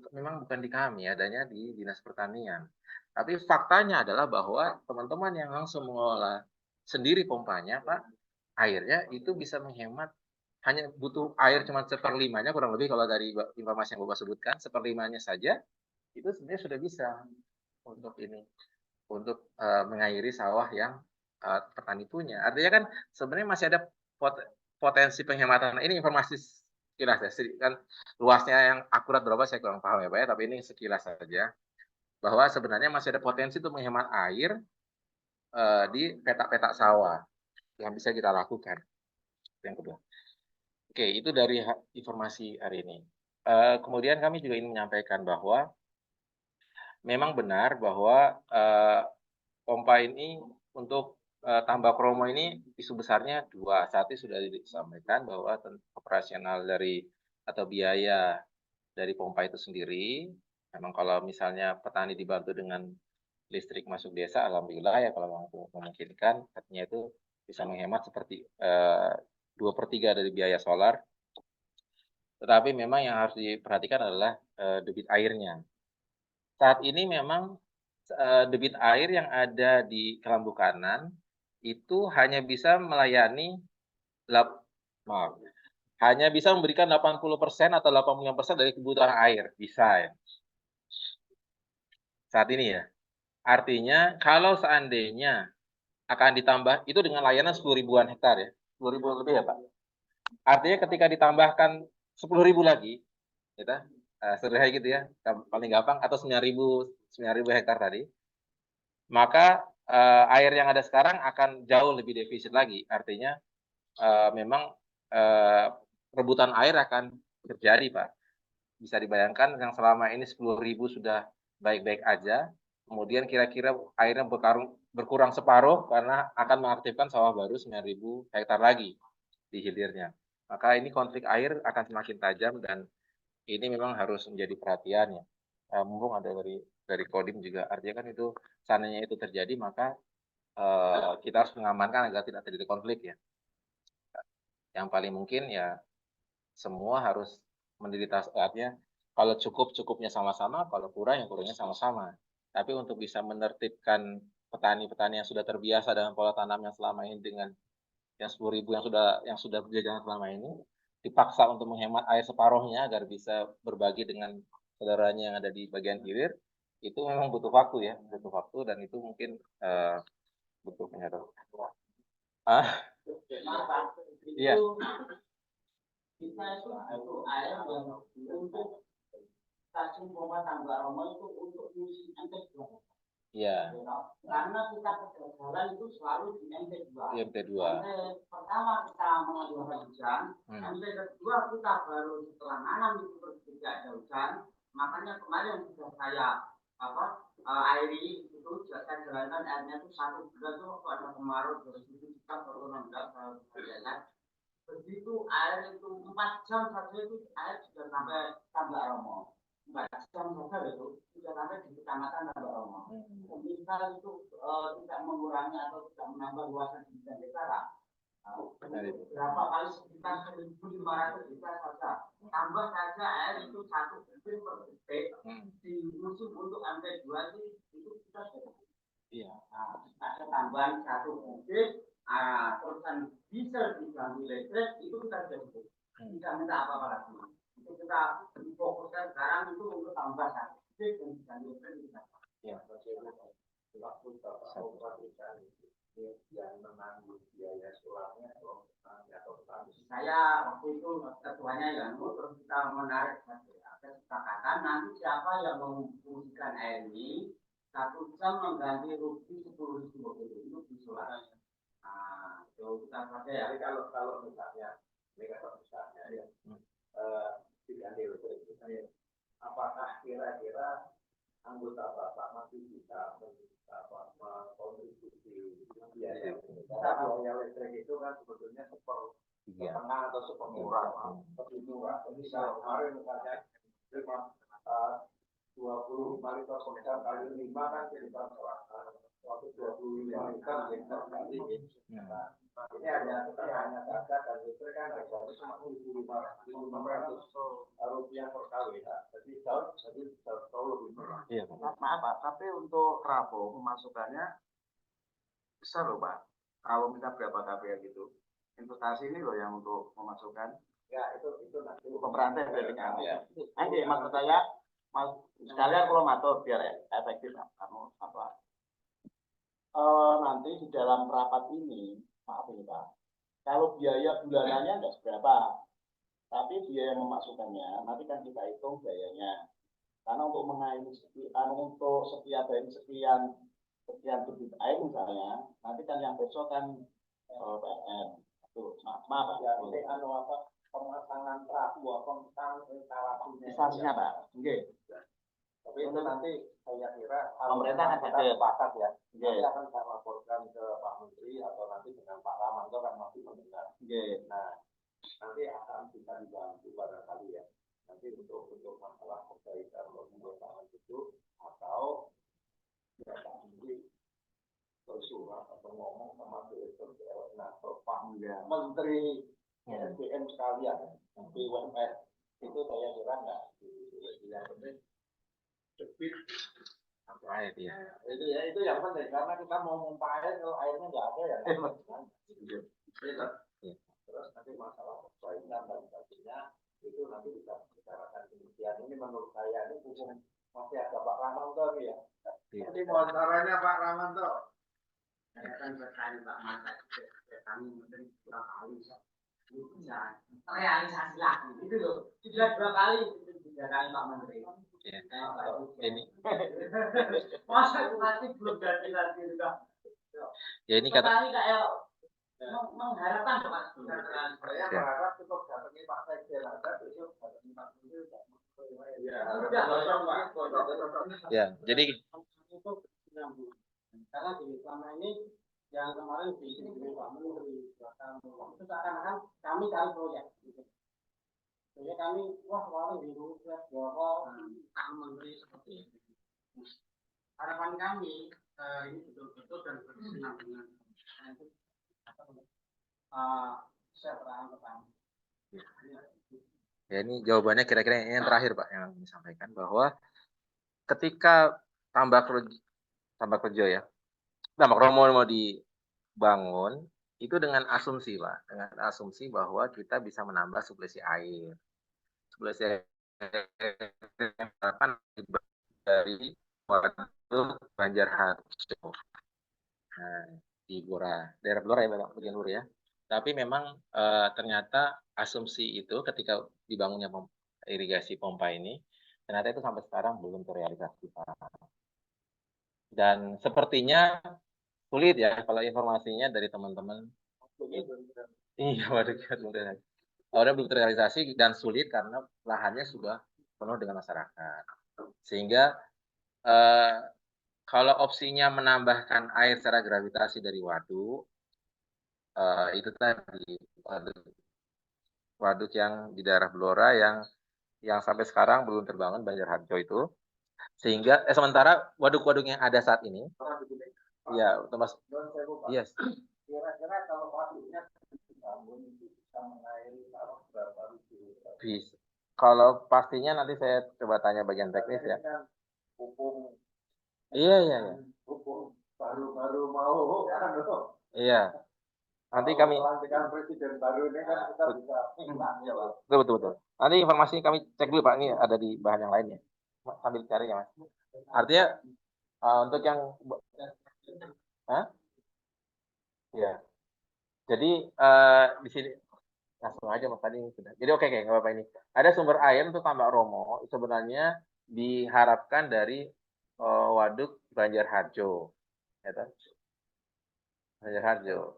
memang bukan di kami, adanya di Dinas Pertanian. Tapi faktanya adalah bahwa teman-teman yang langsung mengelola sendiri pompanya, Pak, airnya itu bisa menghemat, hanya butuh air cuma 1/5-nya kurang lebih kalau dari informasi yang Bapak sebutkan, 1/5-nya saja itu sebenarnya sudah bisa untuk ini, untuk mengairi sawah yang petani punya. Artinya kan sebenarnya masih ada potensi penghematan. Ini informasi sekilas ya, kan luasnya yang akurat berapa saya kurang paham ya Pak ya, tapi ini sekilas saja bahwa sebenarnya masih ada potensi untuk menghemat air di petak-petak sawah. yang bisa kita lakukan. Yang kedua. Oke, itu dari informasi hari ini. Kemudian kami juga ingin menyampaikan bahwa memang benar bahwa pompa ini untuk tambak Romo ini isu besarnya dua. Saat ini sudah disampaikan bahwa operasional dari atau biaya dari pompa itu sendiri, memang kalau misalnya petani dibantu dengan listrik masuk desa, alhamdulillah ya kalau memungkinkan, artinya itu bisa menghemat seperti 2/3 dari biaya solar. Tetapi memang yang harus diperhatikan adalah debit airnya. Saat ini memang debit air yang ada di Kelambu Kanan itu hanya bisa melayani hanya bisa memberikan 80% atau 85% dari kebutuhan air, bisa ya. Saat ini ya. Artinya kalau seandainya akan ditambah itu dengan layanan 10.000-an hektar ya. 10.000 lebih ya, Pak. Artinya ketika ditambahkan 10.000 lagi, kita sederhana gitu ya, paling gampang atau 9.000 hektar tadi, maka air yang ada sekarang akan jauh lebih defisit lagi. Artinya memang rebutan air akan terjadi, Pak. Bisa dibayangkan yang selama ini 10.000 sudah baik-baik aja, kemudian kira-kira airnya berkurang separuh karena akan mengaktifkan sawah baru 9.000 hektar lagi di hilirnya. Maka ini konflik air akan semakin tajam dan ini memang harus menjadi perhatian ya. Mumpung ada dari Kodim juga, artinya kan itu seandainya itu terjadi maka kita harus mengamankan agar tidak terjadi konflik ya. Yang paling mungkin ya semua harus menderita, artinya kalau cukupnya sama-sama, kalau kurangnya sama-sama. Tapi untuk bisa menertibkan petani-petani yang sudah terbiasa dengan pola tanam yang selama ini dengan yang 10.000 yang sudah berjalan selama ini, dipaksa untuk menghemat air separuhnya agar bisa berbagi dengan saudaranya yang ada di bagian hilir, itu memang butuh waktu ya, dan itu mungkin butuh penyadar. Iya.
Kita itu air yang untuk stasiun pompa Tambak Romo itu untuk musim MT2.
Iya.
Karena kita kegagalan itu selalu di MT2.
Di MT2.
MT pertama kita mengajukan hujan, MT kedua kita baru setelah nanam itu tidak ada hujan, makanya kemarin sudah saya airi itu saya jalankan airnya itu 1 bulan itu waktu ada kemarau 2007 kita baru 16 begitu air itu 4 jam saja itu air sudah sampai Tambak Romo. 4 jam saja itu sudah sampai di kecamatan Tambak Romo. Misal itu tidak mengurangi atau tidak menambah luasan di desa, berapa kali sekitar 1.500 hektar saja. Tambah saja air itu 1 kubik per detik di musim untuk MT2 itu kita sudah. Iya. Ada tambahan 1 kubik. Terusan diesel diganti listrik itu kita sudah cukup, tidak minta apa-apa lagi. Itu kita fokuskan sekarang itu untuk tambah satu dan diganti listrik kita. Ya. Waktu Bapak yang menanggung biaya solarnya atau saya waktu itu ketuanya yang terus kita menarik kesepakatan nanti siapa yang memfungsikan air ini 1 jam mengganti rugi 10.000 itu di solar. Itu kita pakai ya. Jadi kalau misalnya ya diganti listrik, apakah kira-kira anggota Bapak masih bisa mengkontribusi biaya? Biaya listrik itu kan sebetulnya setengah atau sepermurah, lebih murah. Jadi kemarin misalnya 25 liter per jam kali 5 kan jadi berapa? 25 liter kali ini hanya harga dan listrik kan Rp1.500 per KWH. Jadi jauh lebih murah. Iya, maaf Pak, tapi untuk Rabu pemasukannya besar loh Pak. Kalau minta berapa KWH gitu? Investasi ini loh yang untuk memasukkan. Ya itu nanti pemerintah berikan. Nanti maksud saya sekalian kalau matur biar efektif kamu apa? Nanti di dalam rapat ini, maaf ini Pak, kalau biaya bulanannya enggak seberapa, tapi biaya memasukkannya nanti kan kita hitung biayanya. Karena untuk mengairi untuk setiap hari sekian debit air misalnya, nanti kan yang besok kan
Maaf ya, ini anu apa pemasangan trafo pemasangan instalasinya Pak. Oke. Tapi itu nanti saya kira pemerintah akan sepakat ya. Nanti akan saya laporkan ke Pak Menteri atau nanti dengan Pak Ramanto kan masih mendengar. Nah, nanti akan bisa dibantu barangkali ya. Nanti untuk masalah perbaikan pembangunan itu atau ya Pak Menteri bersurat atau ngomong sama direktur BUMN atau Pak Menteri SDM sekalian BUMN itu saya kira enggak yang penting debit
Air ya.
itu yang penting karena kita mau pompa air kalau airnya nggak ada ya terus nanti masalah perbaikan dan sebagainya itu nanti bisa bicarakan demikian. Ini menurut saya ini hukum masih ada Pak Ramanto ya. Ini mohon caranya Pak Ramanto. Saya kan bertanya Pak Manta, kami mungkin kurang kali bisa realisasi lagi itu loh. Sudah 2 kali 3 kali Pak Menteri.
Ya. Ini.
Masa nanti belum jadi lagi juga.
Ya ini kata.
Mengharapkan Pak. Saya berharap cukup datangi Pak Sekjen aja besok datangi Pak Menteri.
Ya, jadi
karena di selama ini yang kemarin di Pak Menteri itu seakan-akan kami cari proyek. Jadi kami kemarin di Rupiah Joko Pak Menteri seperti itu. Harapan kami ini betul-betul dan berkesinambungan. Saya berharap ke kami.
Ya ini jawabannya kira-kira yang terakhir Pak yang disampaikan bahwa ketika tambak rejo ya, tambak Romo mau dibangun itu dengan asumsi Pak, dengan asumsi bahwa kita bisa menambah suplesi air. Suplesi air dari Waduk Banjarharjo. Nah, di Blora, daerah Blora ya Bapak, bagian Blora ya. Tapi memang ternyata asumsi itu ketika dibangunnya irigasi pompa ini, ternyata itu sampai sekarang belum terrealisasi Pak. Dan sepertinya sulit ya kalau informasinya dari teman-teman. Iya, waduh, belum terrealisasi dan sulit karena lahannya sudah penuh dengan masyarakat. Sehingga kalau opsinya menambahkan air secara gravitasi dari waduk, itu tadi waduk yang di daerah Blora yang sampai sekarang belum terbangun Banjarharjo itu, sehingga sementara waduk-waduk yang ada saat ini, ya termasuk, yes.
Kira-kira kalau waduknya dibangun bisa mengairi berapa
Bisa. Kalau pastinya nanti saya coba tanya bagian teknis ya.
Hukum.
Iya.
Hukum baru mau kan loh.
Iya. Nanti kami
pelantikan presiden baru ini kan kita bisa ya Pak.
Betul. Nanti informasi kami cek dulu Pak, ini ada di bahan yang lainnya. Sambil cari ya Mas. Artinya untuk yang ya. Jadi di sini langsung aja Mas tadi sudah. Jadi oke nggak apa-apa ini. Ada sumber air untuk tambak Romo sebenarnya diharapkan dari waduk Banjarharjo. Ya kan? Banjarharjo.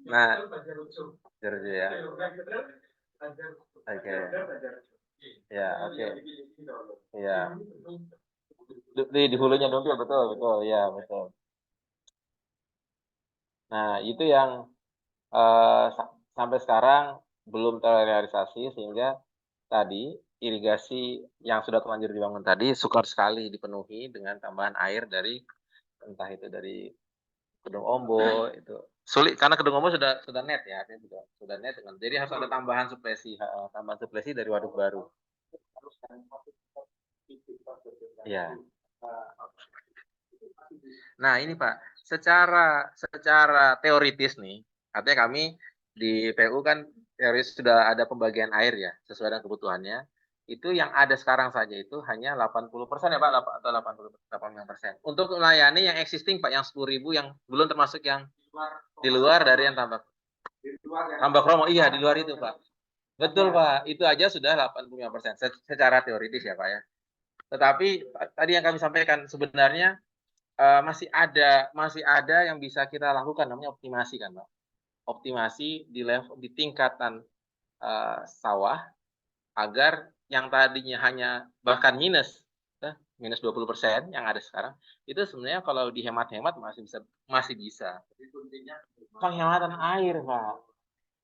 Nah, Banjarharjo ya. Oke. Ya, oke. Ya. Di hulunya Dompil betul. Ya, betul. Nah, itu yang sampai sekarang belum terrealisasi sehingga tadi irigasi yang sudah terlanjur dibangun tadi sukar sekali dipenuhi dengan tambahan air dari entah itu dari Kedung Ombo itu sulit karena Kedung Ombo sudah net ya, artinya sudah net dengan jadi harus ada tambahan suplesi dari waduk baru. Ya. Nah ini Pak, secara teoritis nih, artinya kami di PU kan teoritis sudah ada pembagian air ya sesuai dengan kebutuhannya. Itu yang ada sekarang saja itu hanya 80% ya Pak, atau 85%. Untuk melayani yang existing Pak, yang 10.000 yang belum termasuk yang di luar dari yang tambak Romo. Iya, di luar itu Pak. Betul Pak, itu aja sudah 85% secara teoritis ya Pak ya. Tetapi tadi yang kami sampaikan sebenarnya masih ada yang bisa kita lakukan, namanya optimasi kan Pak. Optimasi di tingkatan sawah agar yang tadinya hanya bahkan minus 20% yang ada sekarang itu sebenarnya kalau dihemat-hemat masih bisa. Penghematan air Pak,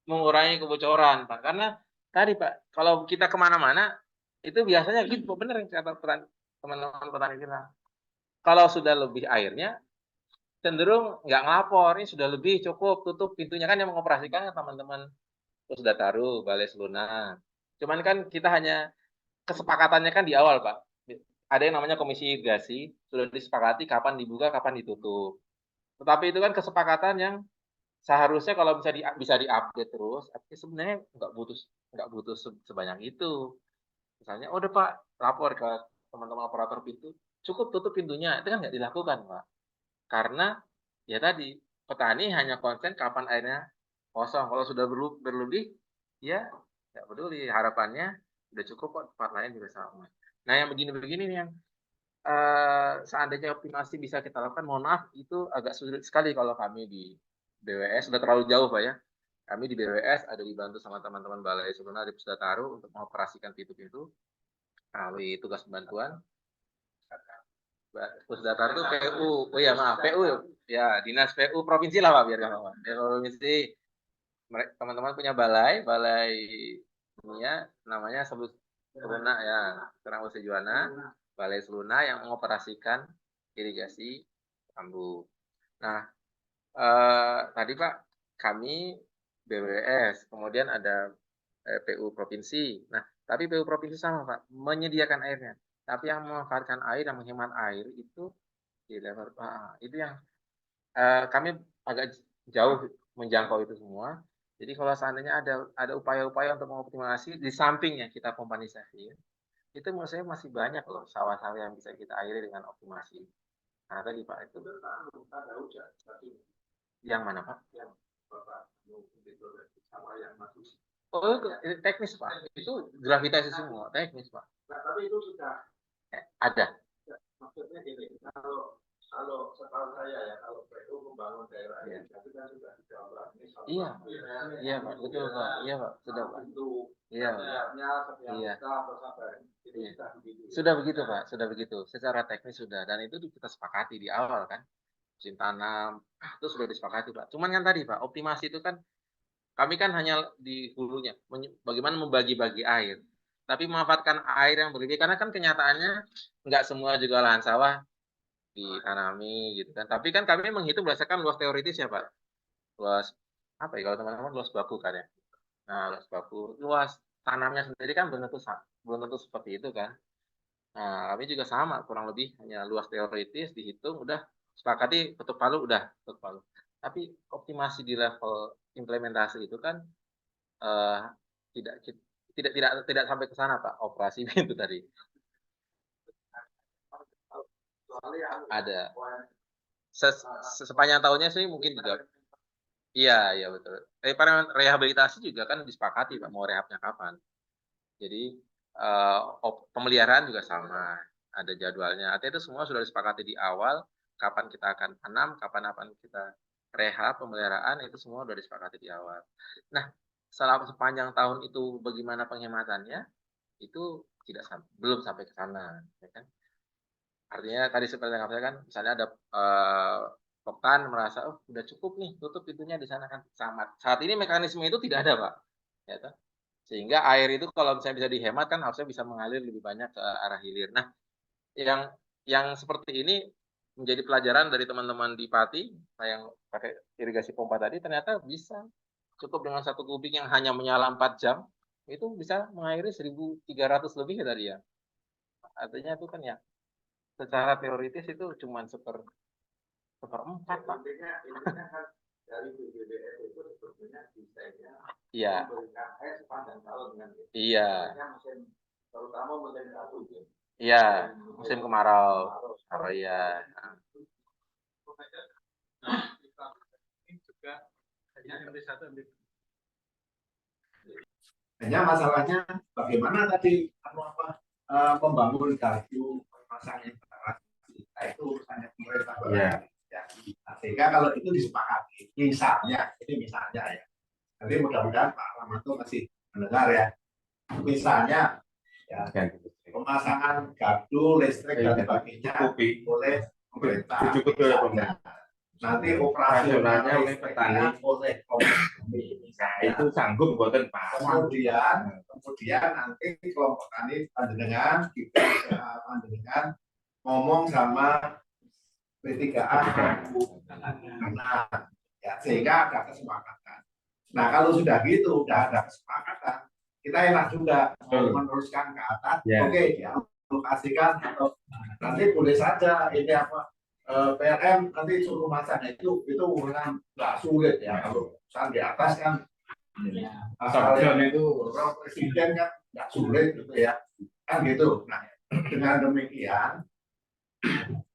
mengurangi kebocoran Pak, karena tadi Pak kalau kita kemana-mana itu biasanya gitu benar yang kata teman-teman petani kita, kalau sudah lebih airnya cenderung nggak ngelapor, ini sudah lebih cukup tutup pintunya, kan yang mengoperasikan teman-teman sudah taruh Balai Seluna. Cuman kan kita hanya kesepakatannya kan di awal Pak, ada yang namanya komisi irigasi, sudah disepakati kapan dibuka, kapan ditutup. Tetapi itu kan kesepakatan yang seharusnya kalau bisa diupdate terus, tapi sebenarnya nggak butuh sebanyak itu. Misalnya, oh udah Pak, lapor ke teman-teman operator pintu, cukup tutup pintunya, itu kan nggak dilakukan Pak. Karena ya tadi petani hanya konsen kapan airnya kosong. Kalau sudah berlebih, ya nggak peduli. Harapannya udah cukup kok, tempat lain juga sama. Nah yang begini-begini nih yang seandainya optimasi bisa kita lakukan, mohon maaf itu agak sulit sekali kalau kami di BWS, sudah terlalu jauh Pak ya. Kami di BWS ada dibantu sama teman-teman Balai Seluna di Pusdataru untuk mengoperasikan pintu-pintu melalui tugas bantuan. Pusdataru itu PU, oh ya maaf PU ya, dinas PU provinsi lah Pak biar gampang. Provinsi, teman-teman punya balai dunia namanya sebut Seluna ya, Serang Juwana, Balai Seluna yang mengoperasikan irigasi bambu. Nah, tadi Pak, kami BWS, kemudian ada PU Provinsi. Nah, tapi PU Provinsi sama Pak, menyediakan airnya. Tapi yang memanfaatkan air, yang menghemat air itu di level itu yang kami agak jauh menjangkau itu semua. Jadi kalau seandainya ada upaya-upaya untuk mengoptimasi di sampingnya kita kompanisasi, itu menurut saya masih banyak loh sawah-sawah yang bisa kita airi dengan optimasi. Nah tadi Pak itu yang mana Pak? Oh itu teknis Pak, itu gravitasi semua teknis Pak.
Tapi itu sudah
ada.
Maksudnya gini, kalau setahu saya ya, kalau PU membangun daerah ini, tapi kan sudah digambar.
Iya Pak, betul Pak, iya Pak, sudah Pak. Iya, sudah begitu Pak, sudah begitu. Secara teknis sudah, dan itu kita sepakati di awal kan, musim tanam itu sudah disepakati Pak. Cuman kan tadi Pak, optimasi itu kan kami kan hanya di hulunya, bagaimana membagi-bagi air. Tapi memanfaatkan air yang berlebih, karena kan kenyataannya nggak semua juga lahan sawah ditanami gitu kan. Tapi kan kami menghitung berdasarkan luas teoritis ya Pak. Luas apa ya kalau teman-teman, luas baku kan ya. Nah, luas baku, luas tanamnya sendiri kan belum tentu seperti itu kan. Nah, kami juga sama, kurang lebih hanya luas teoritis dihitung, udah sepakati ketuk palu, udah ketuk palu. Tapi optimasi di level implementasi itu kan tidak sampai ke sana Pak, operasi itu tadi. Ada. Sepanjang tahunnya sih mungkin juga. Iya betul. Para rehabilitasi juga kan disepakati Pak, mau rehabnya kapan. Jadi pemeliharaan juga sama, ada jadwalnya. Artinya itu semua sudah disepakati di awal, kapan kita akan tanam, kapan kita rehab, pemeliharaan, itu semua sudah disepakati di awal. Nah, sepanjang tahun itu bagaimana penghematannya, itu belum sampai ke sana. Ya kan? Artinya tadi seperti yang saya kan, misalnya ada Poktan merasa, oh udah cukup nih, tutup pintunya di sana kan. Saat ini mekanisme itu tidak ada Pak. Ya, toh? Sehingga air itu kalau misalnya bisa dihemat kan harusnya bisa mengalir lebih banyak ke arah hilir. Nah, yang seperti ini menjadi pelajaran dari teman-teman di Pati yang pakai irigasi pompa tadi, ternyata bisa cukup dengan 1 kubik yang hanya menyala 4 jam itu bisa mengairi 1.300 lebih ya tadi ya. Artinya itu kan ya secara teoritis itu cuma seperempat Pak.
Dari BBWS itu sebetulnya desainnya
Iya.
memberikan air sepanjang tahun dengan
Iya.
Terutama musim satu.
Iya, musim kemarau. Oh iya.
Ini juga hanya MT1 MT2.
Hanya masalahnya bagaimana tadi membangun gardu pasang instalasi. Nah, itu urusannya pemerintah. Ya. Nah, sehingga kalau itu disepakati, misalnya, ini misalnya ya. Nanti mudah-mudahan Pak Ramanto masih mendengar ya. Misalnya ya, pemasangan gardu listrik dan sebagainya oleh pemerintah. Nanti operasionalnya oleh petani, oleh komisi. Nah, itu sanggup buatan Pak. Kemudian nanti kelompok tani panjenengan ngomong sama P3A ya, sehingga ada kesepakatan. Nah, kalau sudah gitu, udah ada kesepakatan, kita enak juga meneruskan ke atas. Oke, ya, alokasikan atau nanti boleh saja ini PLN nanti suruh masang itu urusan nggak sulit ya. Kalau urusan di atas kan asal itu presiden kan nggak sulit gitu ya, kan gitu. Nah, dengan demikian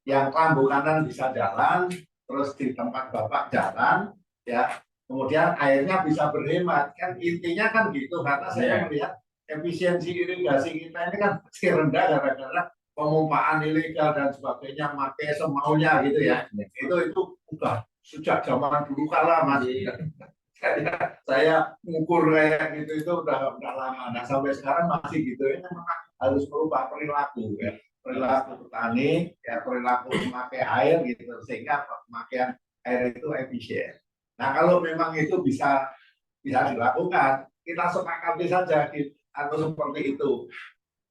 yang kelambu kanan bisa jalan, terus di tempat Bapak jalan, ya, kemudian airnya bisa berhemat, kan intinya kan gitu. Karena saya melihat efisiensi irigasi kita ini kan masih rendah gara-gara pemumpaan ilegal dan sebagainya, pakai semaunya gitu ya. Itu udah sejak zaman dulu kala Mas. Saya mengukur kayak gitu itu udah lama. Nah, sampai sekarang masih gitu ya. Memang harus merubah perilaku ya. Perilaku petani, ya, perilaku memakai air gitu, sehingga pemakaian air itu efisien. Nah, kalau memang itu bisa dilakukan, kita sepakati saja seperti itu.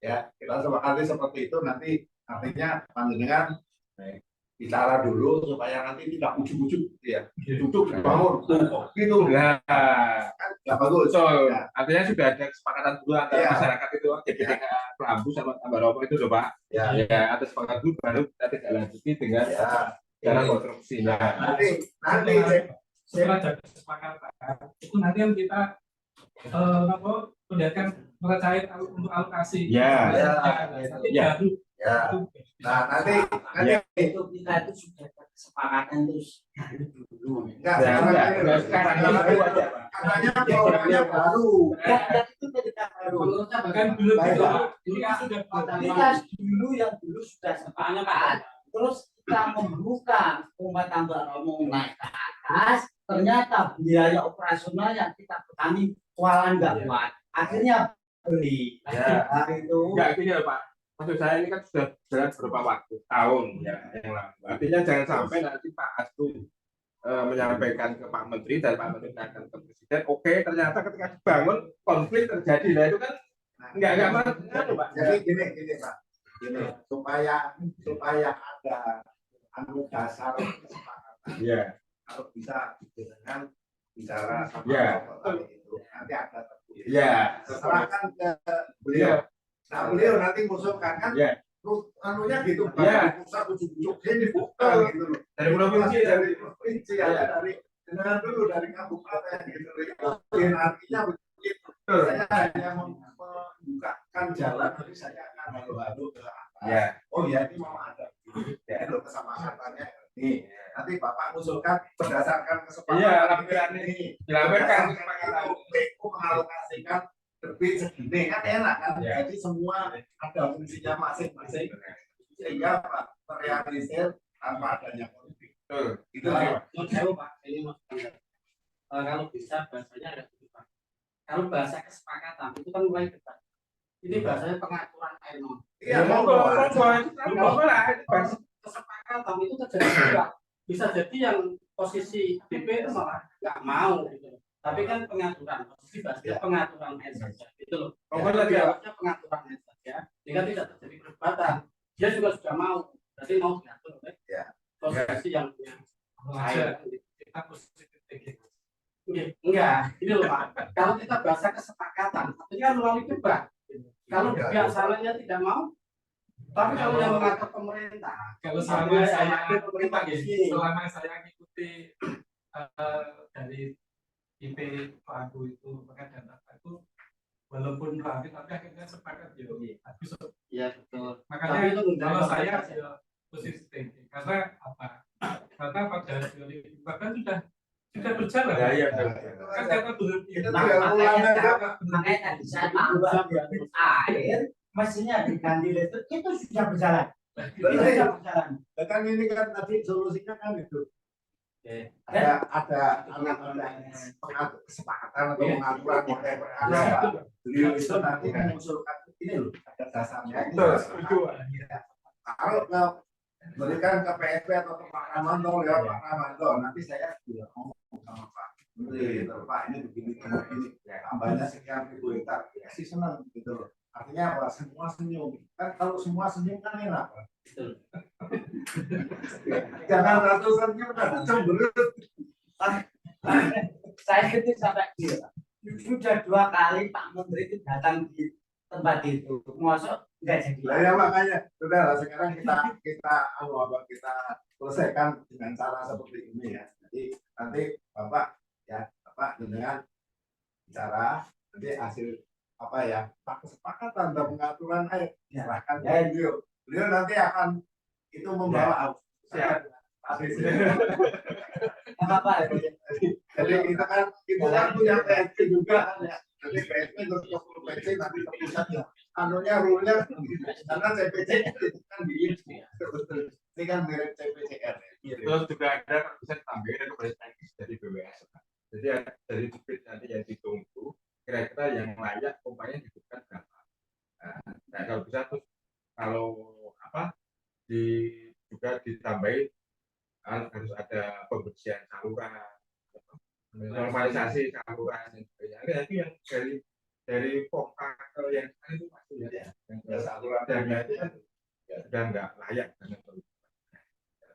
Ya, kita sepakati seperti itu, nanti artinya panjenengan bicara dulu supaya nanti tidak ujuk-ujuk ya, duduk bangun gitu. Nah, kan nggak bagus. Ya. Artinya sudah ada kesepakatan dulu antara masyarakat itu, jadi Kelambu sama Tambak Romo itu loh Pak. Ya, atas sepakat dulu baru kita tidak lanjuti dengan cara konstruksinya. Nanti
setelah ada kesepakatan itu nanti yang kita mendatangkan terkait untuk alokasi.
Nah, nanti
itu kita itu sudah kesepakatan terus dulu.
Sekarang katanya programnya baru.
Itu ketika baru.
Bahkan belum
dulu yang dulu sudah sepakat. Terus kita membuka umat Tambak Romo naik ke atas, ternyata biaya operasional yang kita petani kualan nggak kuat. Akhirnya beli. Itu.
Enggak gini ya Pak. Maksud saya ini kan sudah berjalan beberapa waktu, tahun ya yang lalu. Artinya jangan sampai nanti Pak Astu menyampaikan ke Pak Menteri dan Pak Menteri akan ke Presiden. Oke, ternyata ketika dibangun konflik terjadi. Nah itu kan enggak masuk Pak. Jadi gini Pak. Gini, supaya ada dasar kesepakatan. Iya. Kalau bisa dengan bicara sama itu nanti ada tertulis. Iya. Serahkan ke beliau. Nah, beliau nanti mengusulkan kan, anunya gitu, pusat ujuk-ujuk ini bukan gitu loh. Dari provinsi, dari dulu dari kabupaten gitu. Artinya begitu. Saya hanya membukakan jalan, nanti saya akan lalu-lalu ke atas. Oh ya, ini mau ada itu kesepakatannya ini. Nanti Bapak mengusulkan berdasarkan kesepakatan ini. Dilampirkan kesepakatan mengalokasikan lebih segini kan enak kan, jadi semua ada fungsinya masing-masing sehingga Pak terrealisir tanpa adanya konflik. Itu Pak, ini kalau bisa bahasanya ada Pak. Kalau bahasa kesepakatan itu kan mulai debat. Ini bahasanya pengaturan air. Iya, kesepakatan itu terjadi juga. Bisa jadi yang posisi DP itu malah nggak mau gitu. Tapi kan pengaturan, posisi bahasanya pengaturan air saja, gitu loh. Pokoknya pengaturan air saja, sehingga tidak terjadi perdebatan. Dia juga sudah mau, berarti mau diatur oleh posisi yang punya air. Kita posisi enggak, ini loh Pak. Kalau kita bahasa kesepakatan, artinya melalui debat. Kalau pihak salahnya tidak mau, tapi kalau yang mengatur pemerintah,
kalau selama saya mengikuti dari IP Pagu itu pakai data itu walaupun ramai tapi akhirnya sepakat ya betul. Makanya kalau saya posisi tinggi karena apa? Karena pada 2014 sudah Sudah berjalan.
Ya, iya.
Kan kata belum.
Makanya tadi saya bilang air mesinnya diganti listrik itu sudah berjalan. Itu sudah berjalan.
Kan ini kan tadi solusinya kan itu. Ada kesepakatan atau pengaturan beliau itu nanti mengusulkan ini loh, ada dasarnya. Kalau berikan ke PSP atau ke Pak Ramanto, ya Pak Ramanto, nanti saya bilang ngomong sama Pak Menteri, Pak ini begini, tambahnya sekian ribu hektar, ya sih senang gitu loh. Artinya apa? Semua senyum. Kan kalau semua senyum kan enak. Jangan ratusan senyum, kan cemberut.
Saya itu sampai gila. Sudah 2 kali Pak Menteri itu datang di tempat itu. Masuk enggak jadi.
Ya makanya sudah sekarang kita selesaikan dengan cara seperti ini ya. Jadi nanti Bapak dengan bicara nanti hasil kesepakatan dan pengaturan air serahkan ke beliau. Beliau nanti akan itu membawa jadi kita kan punya PSP juga kan ya. Jadi PSP terus PSP nanti terpusat ya. Anunya rule-nya karena CPC kan di ini kan mirip CPCR.
Terus juga ada bisa tambahin kepada teknis dari BWS. Jadi dari debit nanti yang ditunggu kira-kira yang layak umpamanya dibutuhkan berapa. Nah kalau bisa terus juga ditambahin harus ada pembersihan saluran, normalisasi saluran dan sebagainya. Itu yang dari pompa yang itu pasti ya, yang saluran dan itu kan sudah nggak layak dengan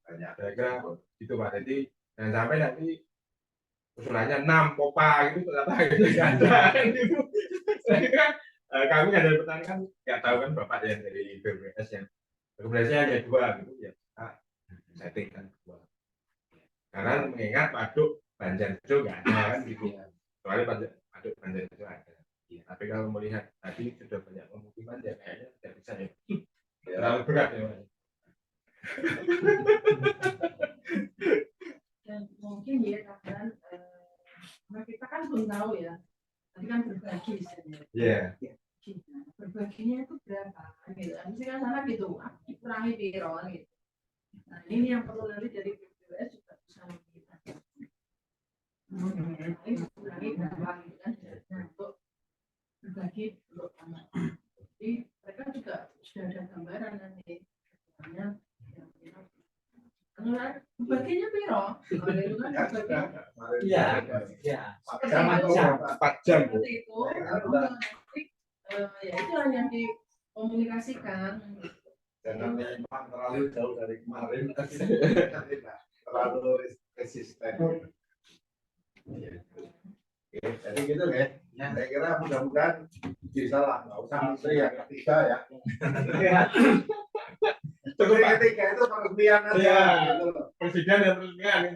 banyak. Kira-kira itu Pak. Jadi jangan sampai nanti usulannya 6 pompa gitu ternyata itu nggak ada. Kan kami ada petani kan nggak tahu kan Bapak yang dari BWS yang rekomendasinya hanya 2 gitu ya. Setting kan 2. Karena mengingat waduk Banjarjo nggak ada kan gitu. Kecuali waduk Banjarjo ada. Ya, tapi kalau melihat tadi sudah banyak pemukiman ya kayaknya tidak bisa ya. Terlalu berat ya.
Dan mungkin ya karena kita kan belum tahu ya. Tadi kan berbagi misalnya.
Iya.
Berbaginya itu berapa? Gitu. Nanti kan sana gitu, kurangi piro gitu. Nah ini yang perlu nanti dari BPWS juga bisa menghitung. Ini kurangi berapa gitu kan? Untuk berbagi untuk anak. Jadi mereka juga sudah ada gambaran nanti. Baginya piro?
Iya.
4 jam.
Seperti itu. Ya itu yang dikomunikasikan.
Jangan memang terlalu jauh dari kemarin, terlalu resisten. Jadi gitu ya. Saya kira mudah-mudahan bisa lah, nggak usah menteri yang ketiga ya. Menteri ketiga itu peresmian aja.
Presiden dan peresmian.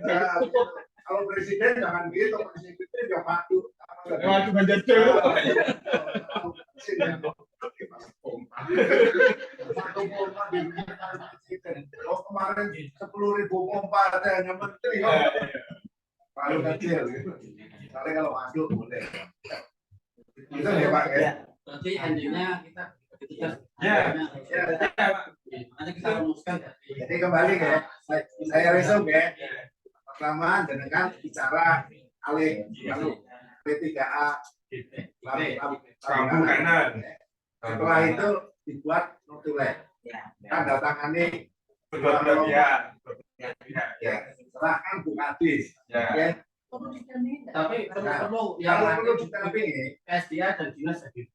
Kalau presiden jangan gitu, presiden itu juga maju.
Maju Banjarjo.
Kalau kemarin 10.000 pompa ada hanya menteri. Paling kecil gitu. Soalnya kalau masuk boleh. Itu ya Pak ya.
Berarti endingnya kita
nanti kita rumuskan. Jadi kembali ya, saya resume ya. Pertama dengan bicara alih lalu P3A
Kampung kanan.
Setelah itu dibuat notulen. Tanda tangani
Berbahagia.
serahkan Bung Adis.
Ya.
tapi perlu
Yang
yang
perlu ditampingi
SDA dan dinas hadir.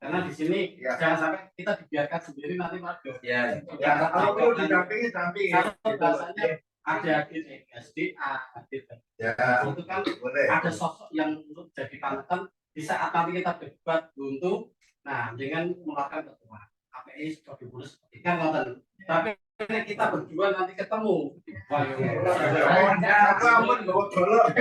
Karena di sini jangan sampai kita dibiarkan sendiri nanti Pak.
ya kalau perlu didampingi dampingi.
Kalau bahasanya ada hadir SDA hadir.
Ya
Itu kan
boleh.
ada sosok yang untuk jadi panutan di saat nanti kita debat buntu. Nah, dengan mengeluarkan ketua KPI sebagai bonus seperti kan nonton. Tapi kita berdua nanti ketemu.
Ampun bawa golok.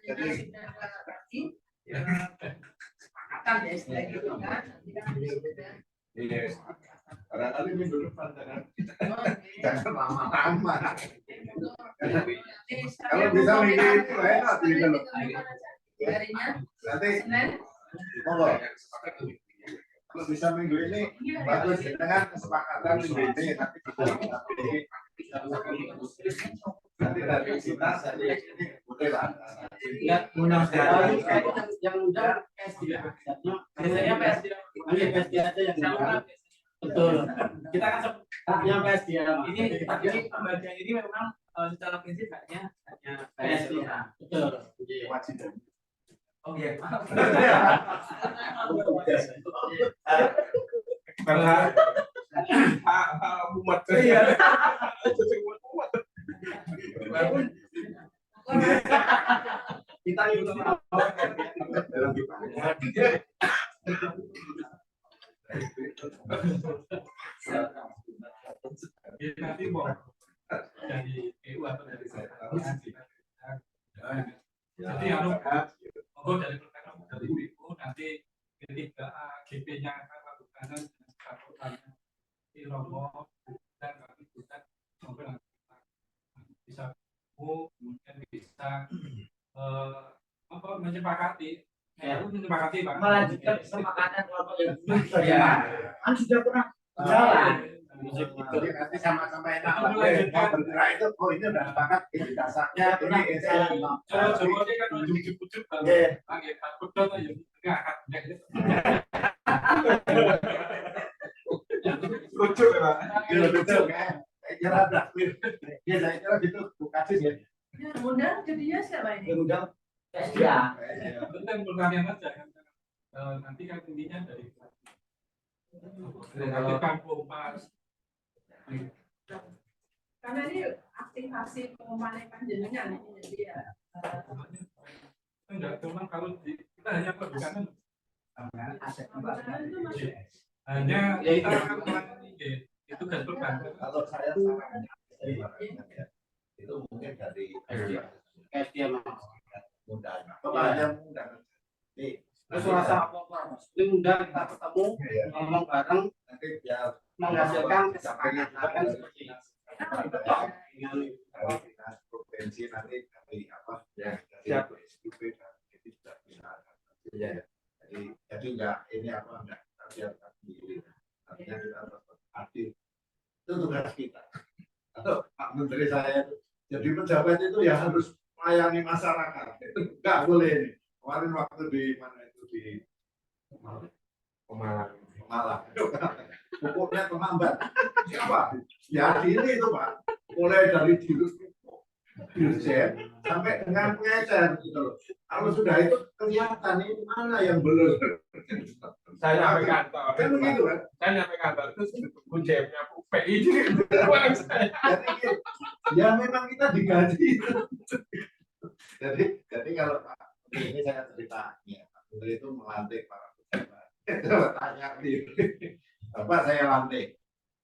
Jadi
kesepakatan ya istilah gitu kan. Nanti kan sudah.
Iya. Barangkali minggu depan jangan lama-lama. Kalau bisa minggu itu enak gitu loh.
Harinya
Nanti
Senin.
monggo. Kalau bisa minggu ini bagus dengan kesepakatan minggu ini nanti dari kita ini boleh lah.
Yang undang PSD. Biasanya PSD. PSD aja yang undang. Betul. Kita kan hanya PSD. Ini pembagian ini memang secara prinsip hanya PSD. Betul.
Wajib.
Oke.
Umat saya.
Kita juga
nanti mau dari EU atau dari jadi monggo dari pertanyaan dari EU nanti ketika GP-nya akan lakukan dengan di Romo dan kami bisa mungkin bisa kemudian bisa menyepakati menyepakati Pak
Melanjutkan kesepakatan kelompok yang dulu ya. Kan sudah pernah jalan.
Nanti sama-sama enak lah. Bergerak itu, oh ini udah sepakat ini dasarnya ini
Jawa ini kan ujuk-ujuk pakai takut atau yang enggak
lucu Pak. Lucu kan. Saya kira ada. Ya saya kira gitu kasih ya.
Ya, undang jadinya siapa ini?
Undang
Ya.
penting pertanyaan aja kan nanti kan intinya dari nanti kampung pas
Karena ini aktivasi pengumuman panjenengan ini jadi ya.
enggak cuma kalau kita hanya perbukaan
Itu masuk.
hanya kita akan melayani itu kan perbankan
kalau saya itu mungkin dari SDM mudah. Pembahasan mudah.
Terus rasa apa Mas? Ini undang kita ketemu ngomong bareng
Nanti biar
menghasilkan kesepakatan seperti ini.
provinsi nanti dari apa ya dari SPP dan itu sudah bisa ya jadi enggak ini apa enggak biar artinya kita tetap aktif itu tugas kita atau Pak Menteri saya jadi pejabat itu ya harus melayani masyarakat itu enggak boleh ini kemarin waktu di mana itu di Pemalang pokoknya terlambat siapa ya ini itu Pak mulai dari dirjen sampai dengan pengecer gitu loh. Kalau sudah itu kelihatan ini mana yang belum.
Saya nyampe kantor.
Kan begitu kan?
Saya nyampe kantor terus kunjungnya PI ini.
Jadi ya memang kita digaji. Jadi kalau Pak ini saya cerita ya Pak Menteri itu melantik para pejabat. Tanya Bapak saya lantik.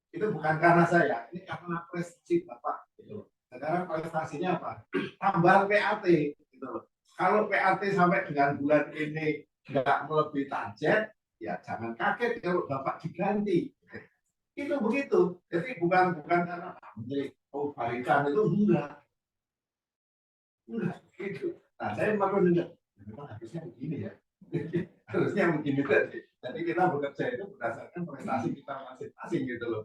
Itu bukan karena saya, ini karena prestasi Bapak gitu. Sekarang prestasinya apa? Tambah PAT gitu loh. Kalau PAT sampai dengan bulan ini nggak melebihi target, ya jangan kaget kalau Bapak diganti. Itu begitu. Jadi bukan karena Pak Menteri balikan itu enggak gitu. Nah saya malu juga. Memang harusnya begini ya. Harusnya begini tadi. Jadi kita bekerja itu berdasarkan prestasi kita masing-masing gitu loh.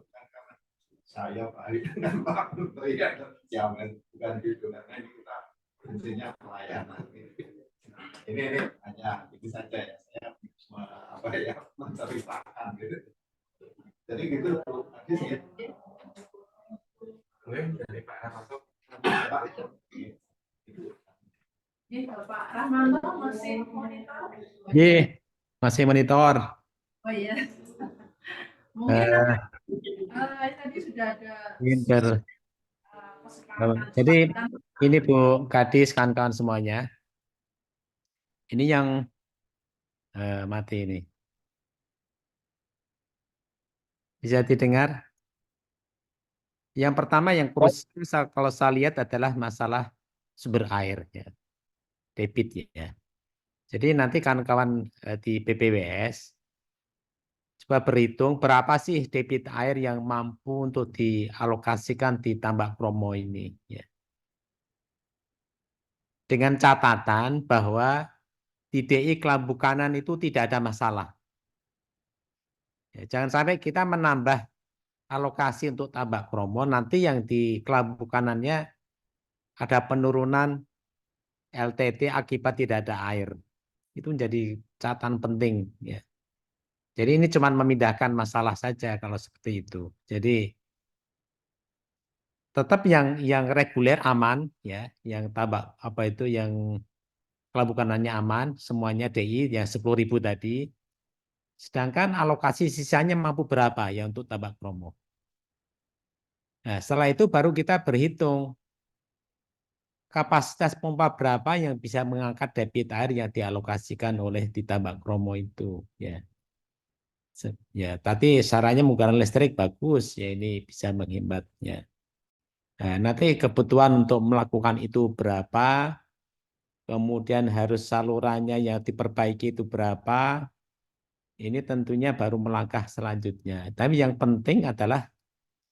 Saya baik dengan Pak Menteri ya, jangan bukan gitu karena ini kita fungsinya pelayanan. Ini hanya itu saja ya saya apa ya menceritakan gitu. Jadi gitu tadi sih.
Dari Pak masuk.
Pak Rahmanto masih monitor.
Iya, masih monitor.
Oh iya. Mungkin tadi sudah ada
Jadi ini Bu Kadis, kawan-kawan semuanya. Ini yang mati ini. Bisa didengar? Yang pertama yang krusial kalau saya lihat adalah masalah sumber air, ya. Debit ya. Jadi nanti kawan-kawan di BPWS coba berhitung berapa sih debit air yang mampu untuk dialokasikan di tambak Bromo ini. Ya. Dengan catatan bahwa di DI Kelambu Kanan itu tidak ada masalah. Ya, jangan sampai kita menambah alokasi untuk tambak Bromo, nanti yang di Kelambu Kanannya ada penurunan LTT akibat tidak ada air. Itu menjadi catatan penting. Ya. Jadi ini cuma memindahkan masalah saja kalau seperti itu. Jadi tetap yang reguler aman, ya, yang tambak apa itu yang Kelambu Kanannya aman, semuanya DI yang 10.000 tadi. Sedangkan alokasi sisanya mampu berapa ya untuk tambak Bromo. Nah, setelah itu baru kita berhitung kapasitas pompa berapa yang bisa mengangkat debit air yang dialokasikan oleh di tambak Bromo itu. Ya, ya. Tadi sarannya menggunakan listrik bagus, ya ini bisa menghematnya. Nah, nanti kebutuhan untuk melakukan itu berapa, kemudian harus salurannya yang diperbaiki itu berapa. Ini tentunya baru melangkah selanjutnya. Tapi yang penting adalah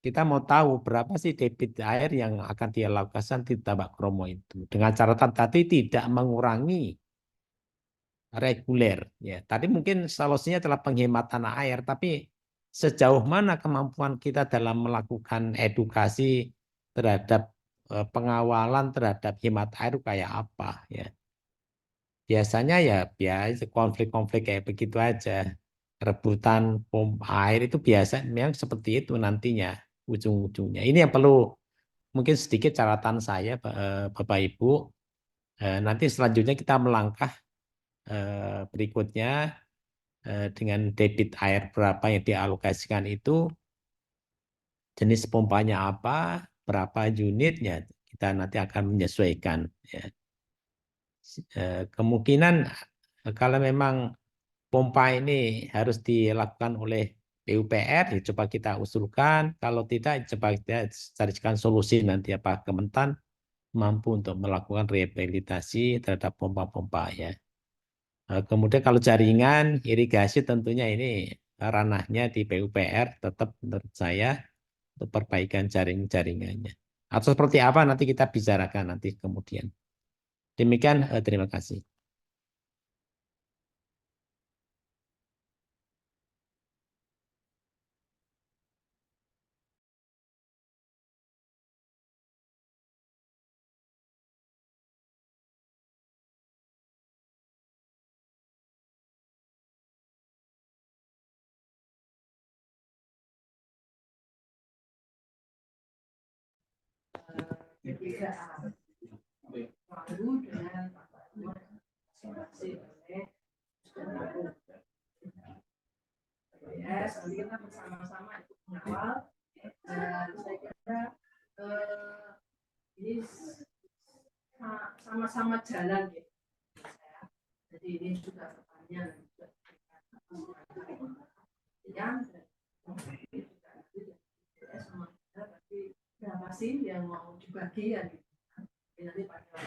kita mau tahu berapa sih debit air yang akan dialokasikan di tambak Bromo itu. Dengan catatan tadi tidak mengurangi reguler. Ya, tadi mungkin solusinya adalah penghematan air, tapi sejauh mana kemampuan kita dalam melakukan edukasi terhadap pengawalan terhadap hemat air kayak apa ya. Biasanya ya biasa konflik-konflik kayak begitu aja. Rebutan air itu biasa memang seperti itu nantinya ujung-ujungnya. Ini yang perlu mungkin sedikit catatan saya Bapak Ibu. Nanti selanjutnya kita melangkah berikutnya dengan debit air berapa yang dialokasikan itu, jenis pompanya apa, berapa unitnya, kita nanti akan menyesuaikan. Ya. Kemungkinan kalau memang pompa ini harus dilakukan oleh PUPR, ya coba kita usulkan. Kalau tidak, coba kita carikan solusi nanti apa Kementan mampu untuk melakukan rehabilitasi terhadap pompa-pompa ya. Kemudian kalau jaringan irigasi tentunya ini ranahnya di PUPR tetap menurut saya untuk perbaikan jaringannya. Atau seperti apa nanti kita bicarakan nanti kemudian. Demikian, terima kasih.
Nanti kita bersama-sama ikut mengawal dan saya kira ini sama-sama jalan ya. Jadi ini juga pertanyaan yang tapi berapa sih yang mau dibagi ya nanti pada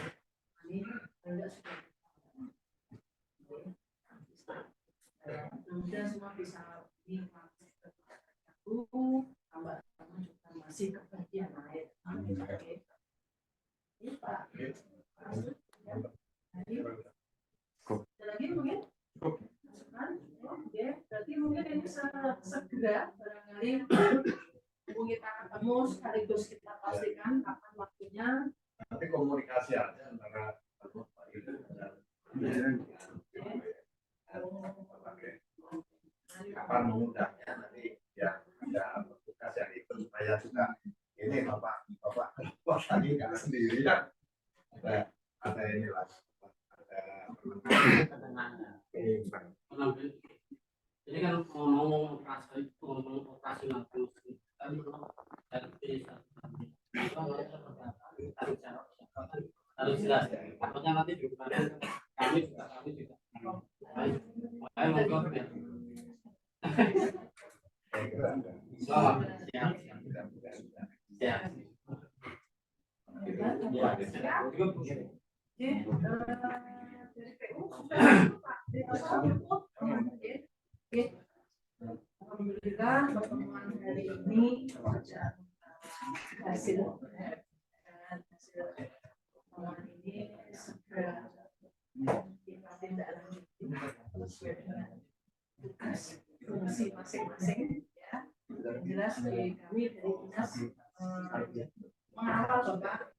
ini sudah kemudian semua bisa tambah juga masih kebagian air. Pak. Lagi mungkin? Oke, berarti mungkin ini segera barangkali kita ketemu sekaligus kita pastikan kapan waktunya.
Nanti komunikasi aja antara Pak Ibu dan kapan mengundangnya nanti ya ada tugas yang itu supaya juga ini bapak tadi nggak sendiri kan ada ini lah
ini kan ngomong operasional harus jelas takutnya nanti kami juga
Alhamdulillah pertemuan hari ini hasil pertemuan ini segera kita tindak lanjuti sesuai dengan tugas fungsi masing-masing ya. Yang jelas dari kami dari dinas mengawal Bapak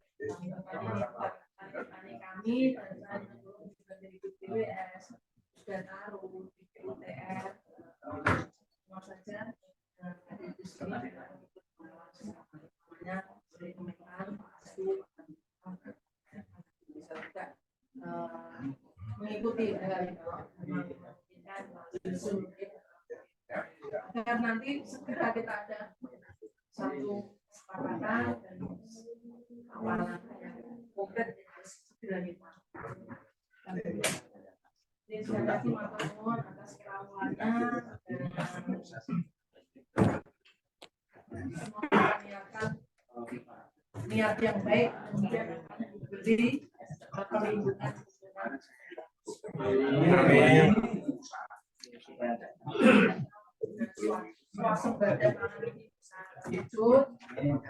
petani kami dan juga dari BPWS sudah taruh di PUTR semua saja ada di sini semuanya dari Kementan pasti bisa juga mengikuti hal itu agar nanti segera kita ada satu kesepakatan dan awalan yang konkret yang harus segera kita. Jadi sekali lagi matur nuwun atas kerawaannya dan semoga niatkan niat yang baik kemudian akan diberi perlindungan.
Amin.
Swasembada pangan ini bisa wujud dengan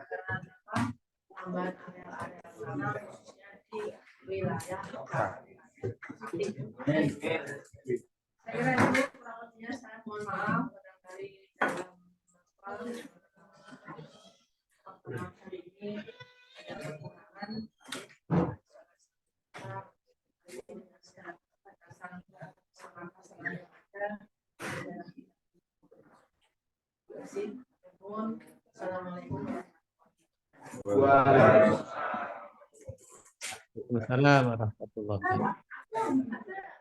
tambahan area-area tanah khususnya di wilayah saya kira itu kurang lebihnya saya mohon maaf barangkali dalam pertemuan hari ini ada kekurangan batasan yang ada. Assalamualaikum
Waalaikumsalam warahmatullahi wabarakatuh.